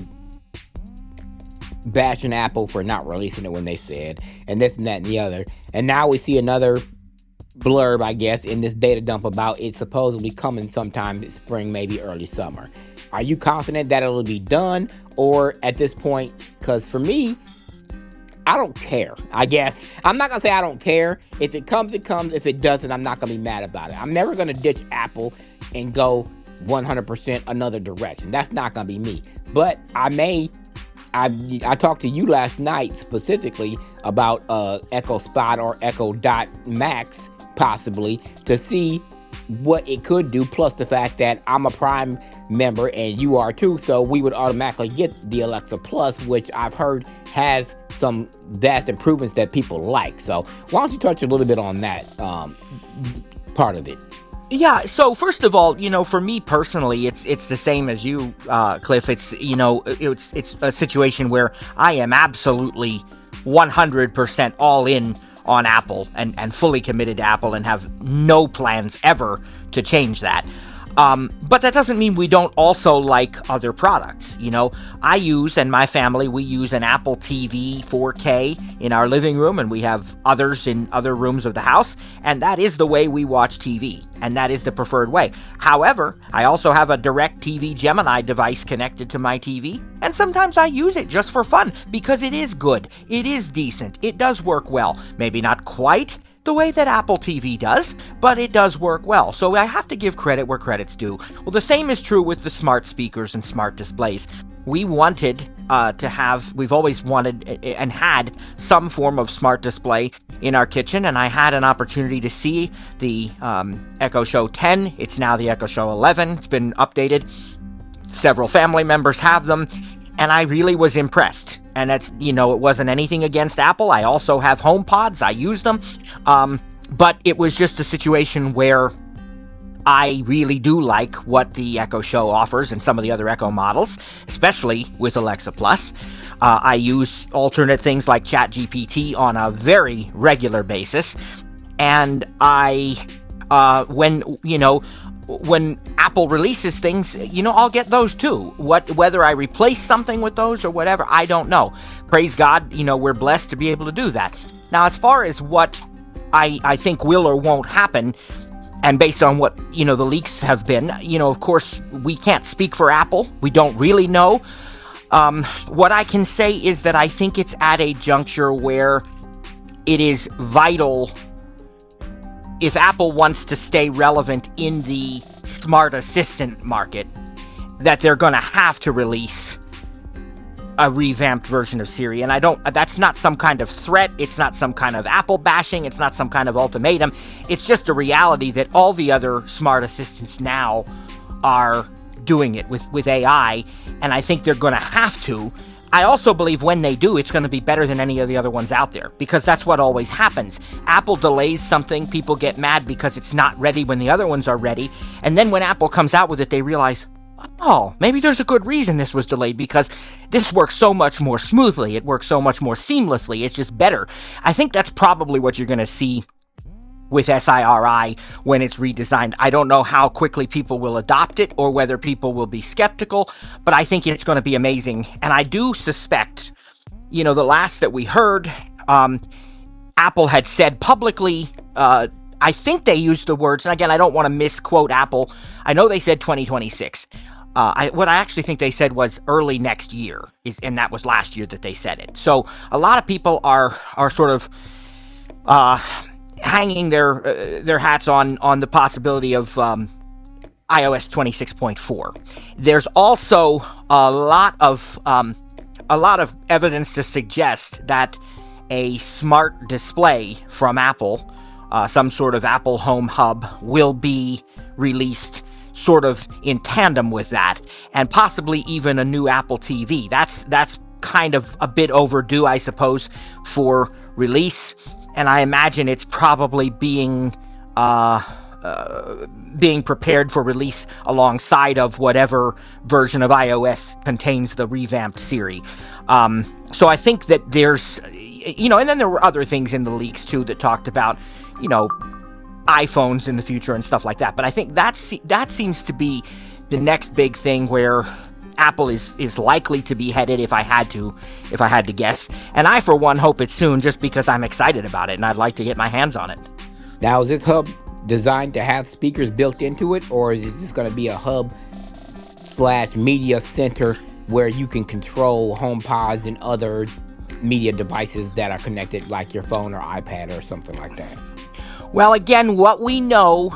bashing Apple for not releasing it when they said, and this and that and the other. And now we see another blurb, I guess, in this data dump about it supposedly coming sometime this spring, maybe early summer. Are you confident that it'll be done? Or at this point, because for me, I don't care, I guess. I'm not going to say I don't care. If it comes, it comes. If it doesn't, I'm not going to be mad about it. I'm never going to ditch Apple and go 100% another direction. That's not going to be me. But I may I talked to you last night specifically about Echo Spot or Echo Dot Max possibly to see what it could do. Plus the fact that I'm a Prime member and you are too, so we would automatically get the Alexa Plus, which I've heard has some vast improvements that people like. So why don't you touch a little bit on that part of it? Yeah, so first of all, for me personally, it's the same as you, Cliff. It's it's a situation where I am absolutely 100% all in on Apple and fully committed to Apple and have no plans ever to change that. But that doesn't mean we don't also like other products. I use, and my family, we use an Apple TV 4K in our living room, and we have others in other rooms of the house, and that is the way we watch TV, and that is the preferred way. However, I also have a DirecTV Gemini device connected to my TV, and sometimes I use it just for fun, because it is good, it is decent, it does work well. Maybe not quite the way that Apple TV does, but it does work well. So I have to give credit where credit's due. Well, the same is true with the smart speakers and smart displays. We wanted we've always wanted and had some form of smart display in our kitchen, and I had an opportunity to see the Echo Show 10. It's now the Echo Show 11. It's been updated. Several family members have them, and I really was impressed. And that's, it wasn't anything against Apple. I also have HomePods. I use them. But it was just a situation where I really do like what the Echo Show offers and some of the other Echo models, especially with Alexa Plus. I use alternate things like ChatGPT on a very regular basis. And when Apple releases things, I'll get those too. Whether I replace something with those or whatever, I don't know. Praise God, we're blessed to be able to do that. Now, as far as what I think will or won't happen, and based on what, the leaks have been, of course, we can't speak for Apple. We don't really know. What I can say is that I think it's at a juncture where it is vital, if Apple wants to stay relevant in the smart assistant market, that they're going to have to release a revamped version of Siri. And that's not some kind of threat. It's not some kind of Apple bashing. It's not some kind of ultimatum. It's just a reality that all the other smart assistants now are doing it with AI. And I think they're going to have to. I also believe when they do, it's going to be better than any of the other ones out there, because that's what always happens. Apple delays something, people get mad because it's not ready when the other ones are ready, and then when Apple comes out with it, they realize, oh, maybe there's a good reason this was delayed, because this works so much more smoothly, it works so much more seamlessly, it's just better. I think that's probably what you're going to see with SIRI when it's redesigned. I don't know how quickly people will adopt it or whether people will be skeptical, but I think it's going to be amazing. And I do suspect, the last that we heard, Apple had said publicly, I think they used the words, and again, I don't want to misquote Apple. I know they said 2026. What I actually think they said was early next year, and that was last year that they said it. So a lot of people are sort of hanging their hats on the possibility of iOS 26.4. There's also a lot of evidence to suggest that a smart display from Apple, some sort of Apple Home Hub, will be released sort of in tandem with that, and possibly even a new Apple TV. That's kind of a bit overdue, I suppose, for release. And I imagine it's probably being prepared for release alongside of whatever version of iOS contains the revamped Siri. So I think that there's, and then there were other things in the leaks too that talked about, iPhones in the future and stuff like that. But I think that seems to be the next big thing where Apple is likely to be headed, if I had to guess. And I, for one, hope it's soon, just because I'm excited about it and I'd like to get my hands on it. Now, is this hub designed to have speakers built into it, or is this going to be a hub/media center where you can control HomePods and other media devices that are connected, like your phone or iPad or something like that? Well, again, what we know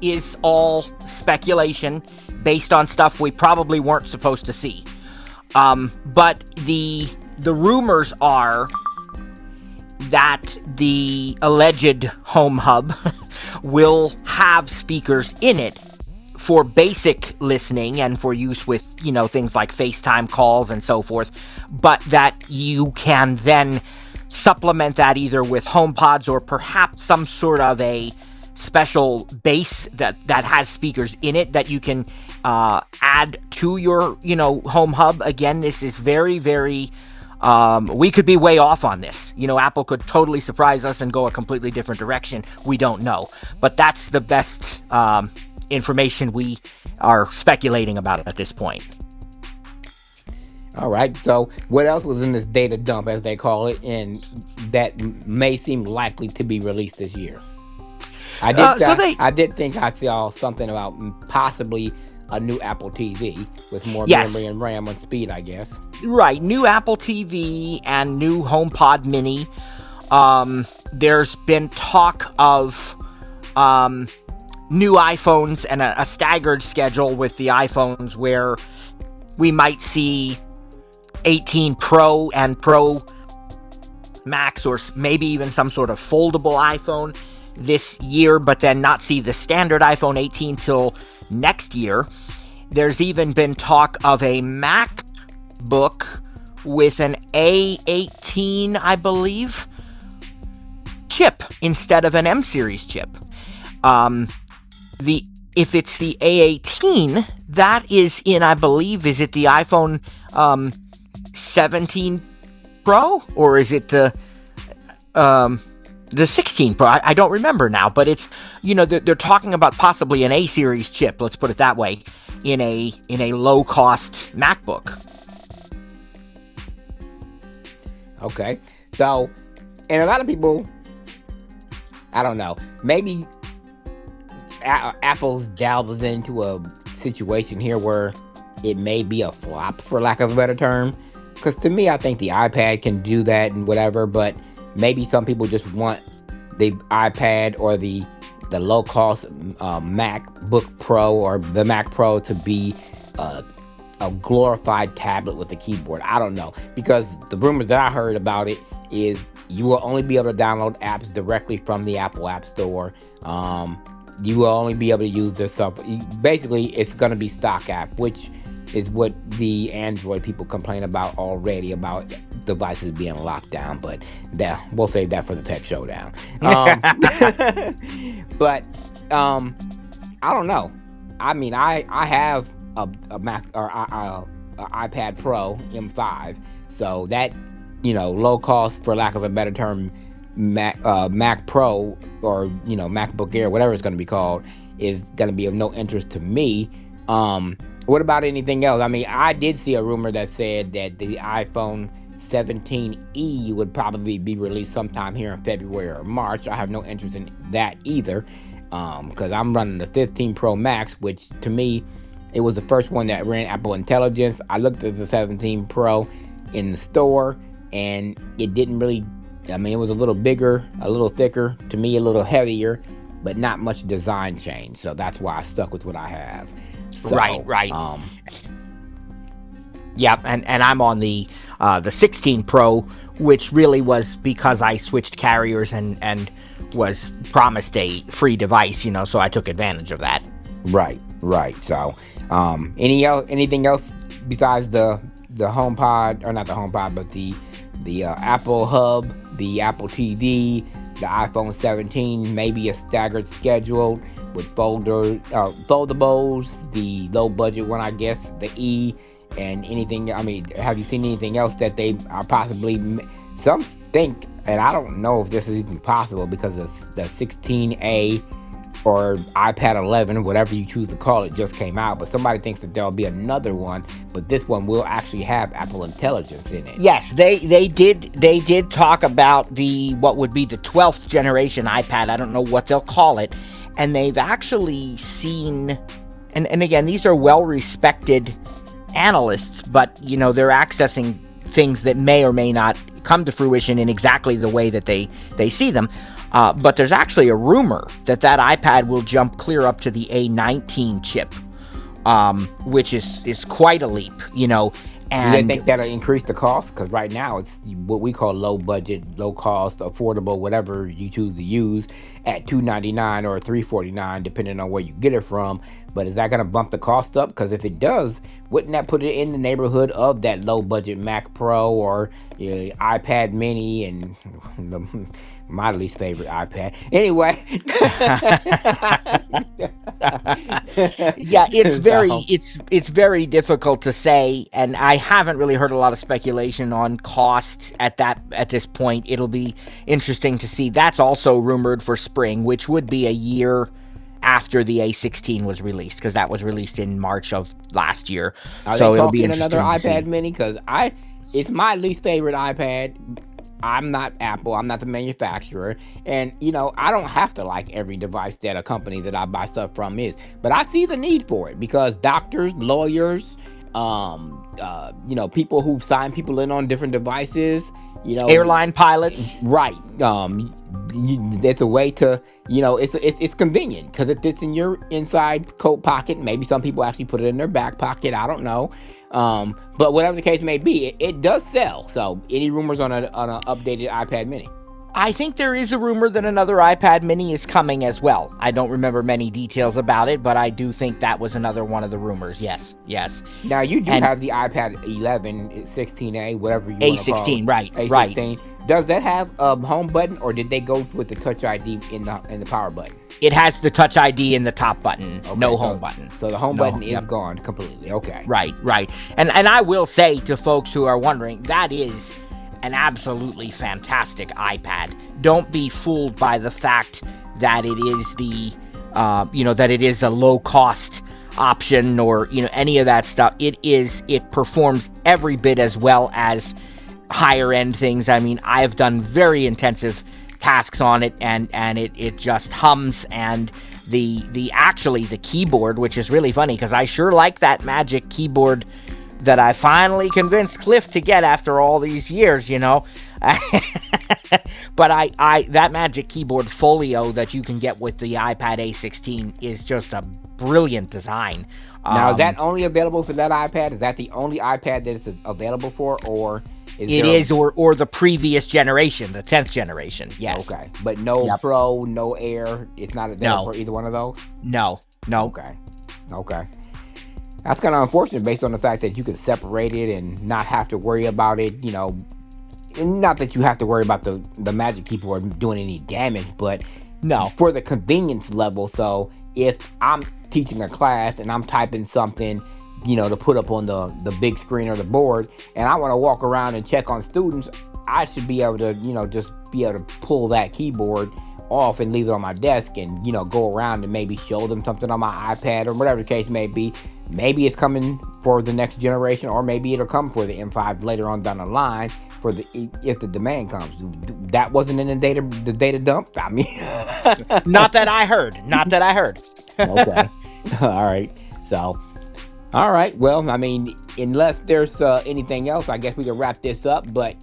is all speculation based on stuff we probably weren't supposed to see. But the rumors are that the alleged Home Hub will have speakers in it for basic listening and for use with, things like FaceTime calls and so forth, but that you can then supplement that either with HomePods or perhaps some sort of a special base that has speakers in it that you can add to your, Home Hub. Again, this is very, very... we could be way off on this. Apple could totally surprise us and go a completely different direction. We don't know. But that's the best information we are speculating about at this point. All right. So what else was in this data dump, as they call it, and that may seem likely to be released this year? I did think I saw something about possibly a new Apple TV with more memory and RAM and speed, I guess. Right. New Apple TV and new HomePod Mini. There's been talk of new iPhones and a staggered schedule with the iPhones where we might see 18 Pro and Pro Max, or maybe even some sort of foldable iPhone this year, but then not see the standard iPhone 18 till next year. There's even been talk of a MacBook with an A18, I believe, chip instead of an M series chip. If it's the A18, that is in, I believe, is it the iPhone 17 Pro, or is it the 16 Pro? I don't remember now, but it's, they're talking about possibly an A series chip, let's put it that way, in a low cost MacBook. Okay. So, and a lot of people, I don't know, maybe Apple's delved into a situation here where it may be a flop, for lack of a better term. Because to me, I think the iPad can do that and whatever, but maybe some people just want the iPad or the low-cost MacBook Pro or the Mac Pro to be a glorified tablet with a keyboard. I don't know, because the rumors that I heard about it is you will only be able to download apps directly from the Apple App Store. You will only be able to use their stuff. Basically, it's going to be stock app, which is what the Android people complain about already, about devices being locked down. But we'll save that for the tech showdown. But I don't know. I mean, I have a Mac or a iPad Pro M5, so that, low cost, for lack of a better term, Mac Pro or MacBook Air, whatever it's going to be called, is going to be of no interest to me. What about anything else? I mean, I did see a rumor that said that the iPhone 17e would probably be released sometime here in February or March. I have no interest in that either, because I'm running the 15 Pro Max, which to me, it was the first one that ran Apple Intelligence. I looked at the 17 Pro in the store, and it didn't really, it was a little bigger, a little thicker, to me a little heavier, but not much design change. So that's why I stuck with what I have. So, right. Yeah, and I'm on the 16 Pro, which really was because I switched carriers and was promised a free device, so I took advantage of that. Right. So, anything else besides the HomePod, or not the HomePod, but the Apple Hub, the Apple TV, the iPhone 17, maybe a staggered schedule with foldables, the low budget one, I guess, the E, and anything. Have you seen anything else that they are possibly, some think, and I don't know if this is even possible, because the 16A or iPad 11, whatever you choose to call it, just came out, but somebody thinks that there'll be another one, but this one will actually have Apple Intelligence in it. Yes, they did talk about what would be the 12th generation iPad. I don't know what they'll call it, and they've actually seen, and again, these are well-respected analysts, but they're accessing things that may or may not come to fruition in exactly the way that they see them. But there's actually a rumor that iPad will jump clear up to the A19 chip, which is quite a leap, Do they And think that'll increase the cost? Because right now it's what we call low budget, low cost, affordable, whatever you choose to use, at $299 or $349, depending on where you get it from. But is that going to bump the cost up? Because if it does, wouldn't that put it in the neighborhood of that low budget Mac Pro or iPad Mini and my least favorite iPad? Anyway. yeah, it's very So, it's very difficult to say, and I haven't really heard a lot of speculation on cost at this point. It'll be interesting to see. That's also rumored for spring, which would be a year after the A16 was released, because that was released in March of last year. are they So it'll be talking another interesting to iPad see. Mini? Because it's my least favorite iPad. I'm not Apple. I'm not the manufacturer, and I don't have to like every device that a company that I buy stuff from is. But I see the need for it because doctors, lawyers, people who sign people in on different devices, Airline pilots. right. It's a way to, it's convenient because it fits in your inside coat pocket. Maybe some people actually put it in their back pocket. I don't know. But whatever the case may be, it does sell. So any rumors on an updated iPad Mini? I think there is a rumor that another iPad Mini is coming as well. I don't remember many details about it, but I do think that was another one of the rumors. Yes. Now you do And have the iPad 11, 16A, whatever you want to call it. A16, right, A16. Does that have a home button, or did they go with the Touch ID in the power button? It has the Touch ID in the top button, Okay, no so- home button. So the home No, button is yep. gone completely. Okay. Right. And I will say to folks who are wondering, that is an absolutely fantastic iPad. Don't be fooled by the fact that it is that it is a low cost option or, any of that stuff. It performs every bit as well as higher end things. I mean, I've done very intensive tasks on it, and it just hums. And the keyboard, which is really funny because I sure like that Magic Keyboard that I finally convinced Cliff to get after all these years, But that Magic Keyboard Folio that you can get with the iPad A16 is just a brilliant design. Now, is that only available for that iPad? Is that the only iPad that it's available for, or is or the previous generation, the 10th generation? Yes. Okay, but no Yep. Pro, no Air. It's not available for either one of those. No. Okay. That's kind of unfortunate based on the fact that you can separate it and not have to worry about it, and not that you have to worry about the Magic Keyboard doing any damage, but No. for the convenience level. So if I'm teaching a class and I'm typing something, to put up on the big screen or the board, and I want to walk around and check on students, I should be able to, just be able to pull that keyboard off and leave it on my desk and, go around and maybe show them something on my iPad or whatever the case may be. Maybe it's coming for the next generation, or maybe it'll come for the M5 later on down the line if the demand comes. That wasn't in the data dump. I mean, Not that I heard. okay. All right. So, all right. Well, I mean, unless there's anything else, I guess we can wrap this up. But,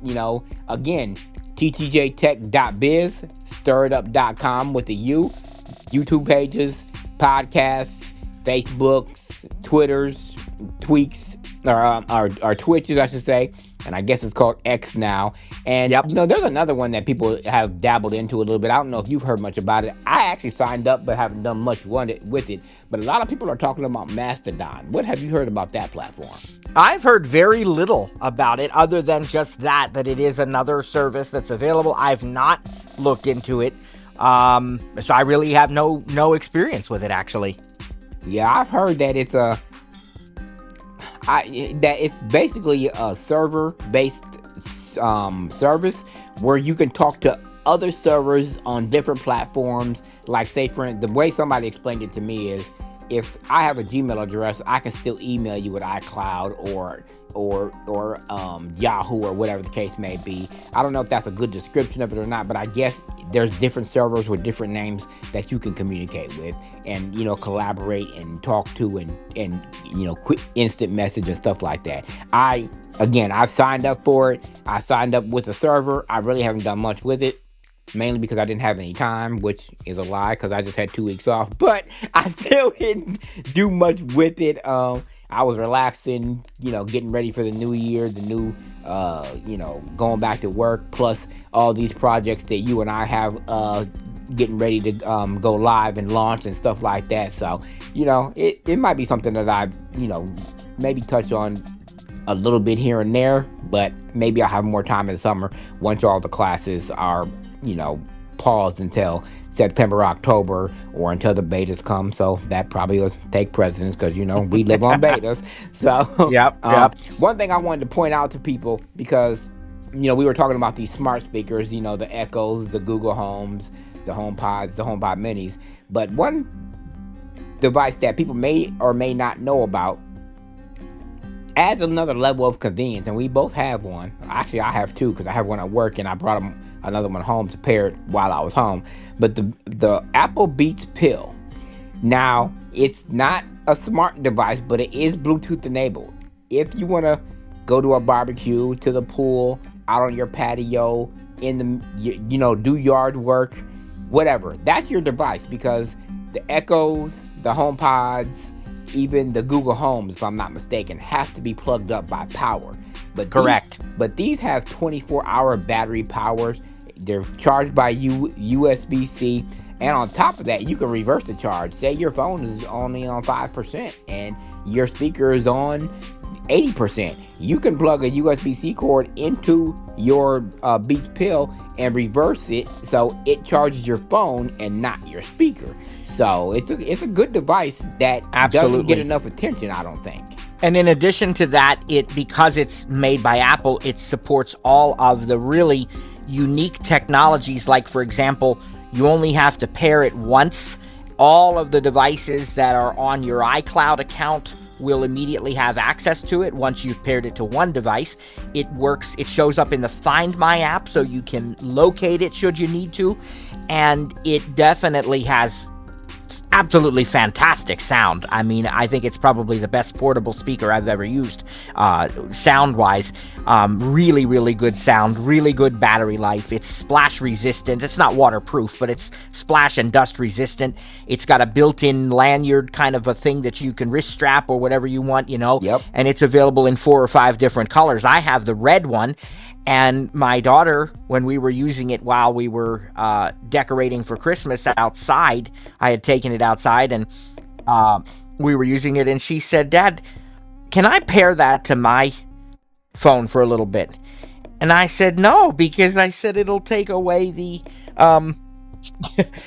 again, ttjtech.biz, stirredup.com with the U, YouTube pages, podcasts, Facebooks, Twitters, tweaks, or Twitches, I should say. And I guess it's called X now. And, Yep. There's another one that people have dabbled into a little bit. I don't know if you've heard much about it. I actually signed up but haven't done much with it. But a lot of people are talking about Mastodon. What have you heard about that platform? I've heard very little about it other than just that it is another service that's available. I've not looked into it. So I really have no experience with it, actually. Yeah, I've heard that it's basically a server-based service where you can talk to other servers on different platforms. Like, say, the way somebody explained it to me is, if I have a Gmail address, I can still email you with iCloud or Yahoo or whatever the case may be. I don't know if that's a good description of it or not, but I guess there's different servers with different names that you can communicate with and, collaborate and talk to and quick instant message and stuff like that. I've signed up for it. I signed up with a server. I really haven't done much with it, mainly because I didn't have any time, which is a lie because I just had 2 weeks off, but I still didn't do much with it. I was relaxing, getting ready for the new year, the new, going back to work, plus all these projects that you and I have getting ready to go live and launch and stuff like that. So, it might be something that I, maybe touch on a little bit here and there, but maybe I'll have more time in the summer once all the classes are, paused until September, October, or until the betas come. So that probably will take precedence because, we live on betas. So Yep. one thing I wanted to point out to people, because, we were talking about these smart speakers, the Echoes, the Google Homes, the HomePods, the HomePod Minis. But one device that people may or may not know about adds another level of convenience, and we both have one. Actually, I have two because I have one at work, and I brought another one home to pair it while I was home. But the Apple Beats Pill. Now, it's not a smart device, but it is Bluetooth enabled. If you want to go to a barbecue, to the pool, out on your patio, do yard work, whatever, that's your device, because the Echoes, the HomePods, even the Google Homes, if I'm not mistaken, have to be plugged up by power. But Correct. But these have 24-hour battery powers. They're charged by USB-C. And on top of that, you can reverse the charge. Say your phone is only on 5% and your speaker is on 80%. You can plug a USB-C cord into your Beats Pill and reverse it so it charges your phone and not your speaker. So it's a good device that doesn't get enough attention, I don't think. And in addition to that, because it's made by Apple, it supports all of the really unique technologies. Like, for example, you only have to pair it once. All of the devices that are on your iCloud account will immediately have access to it once you've paired it to one device. It works, it shows up in the Find My app, so you can locate it should you need to. And it definitely has absolutely fantastic sound. I mean, I think it's probably the best portable speaker I've ever used, sound-wise. Really, really good sound, really good battery life. It's splash resistant. It's not waterproof, but it's splash and dust resistant. It's got a built-in lanyard kind of a thing that you can wrist strap or whatever you want, Yep. And it's available in 4 or 5 different colors. I have the red one. And my daughter, when we were using it while we were decorating for Christmas outside, I had taken it outside and we were using it, and she said, "Dad, can I pair that to my phone for a little bit?" And I said, "No," because I said it'll take away the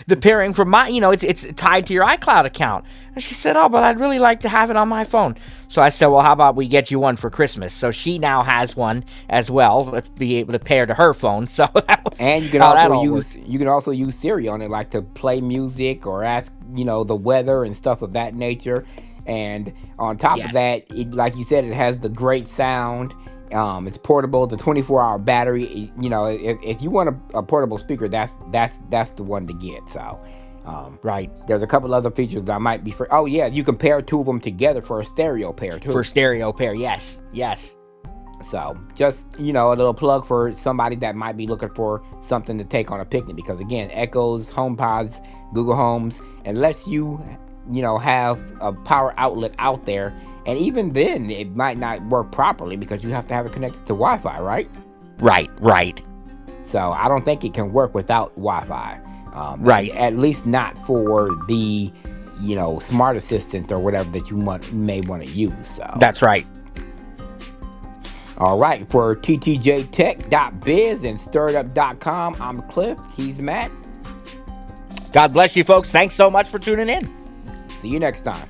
the pairing from my, it's tied to your iCloud account. And she said, "Oh, but I'd really like to have it on my phone." So I said, "Well, how about we get you one for Christmas?" So she now has one as well. Let's be able to pair to her phone. So that was, and you can also use Siri on it, like to play music or ask, the weather and stuff of that nature. And on top of that, like you said, it has the great sound. It's portable. The 24-hour battery. If you want a portable speaker, that's the one to get. So, right. There's a couple other features that might be for. Oh yeah, you can pair two of them together for a stereo pair too. For a stereo pair, yes. So just a little plug for somebody that might be looking for something to take on a picnic, because again, Echoes, HomePods, Google Homes, unless you have a power outlet out there. And even then, it might not work properly because you have to have it connected to Wi-Fi, right? Right. So I don't think it can work without Wi-Fi. Right. At least not for the, smart assistant or whatever that you may want to use. So that's right. All right. For ttjtech.biz and stirredup.com, I'm Cliff. He's Matt. God bless you, folks. Thanks so much for tuning in. See you next time.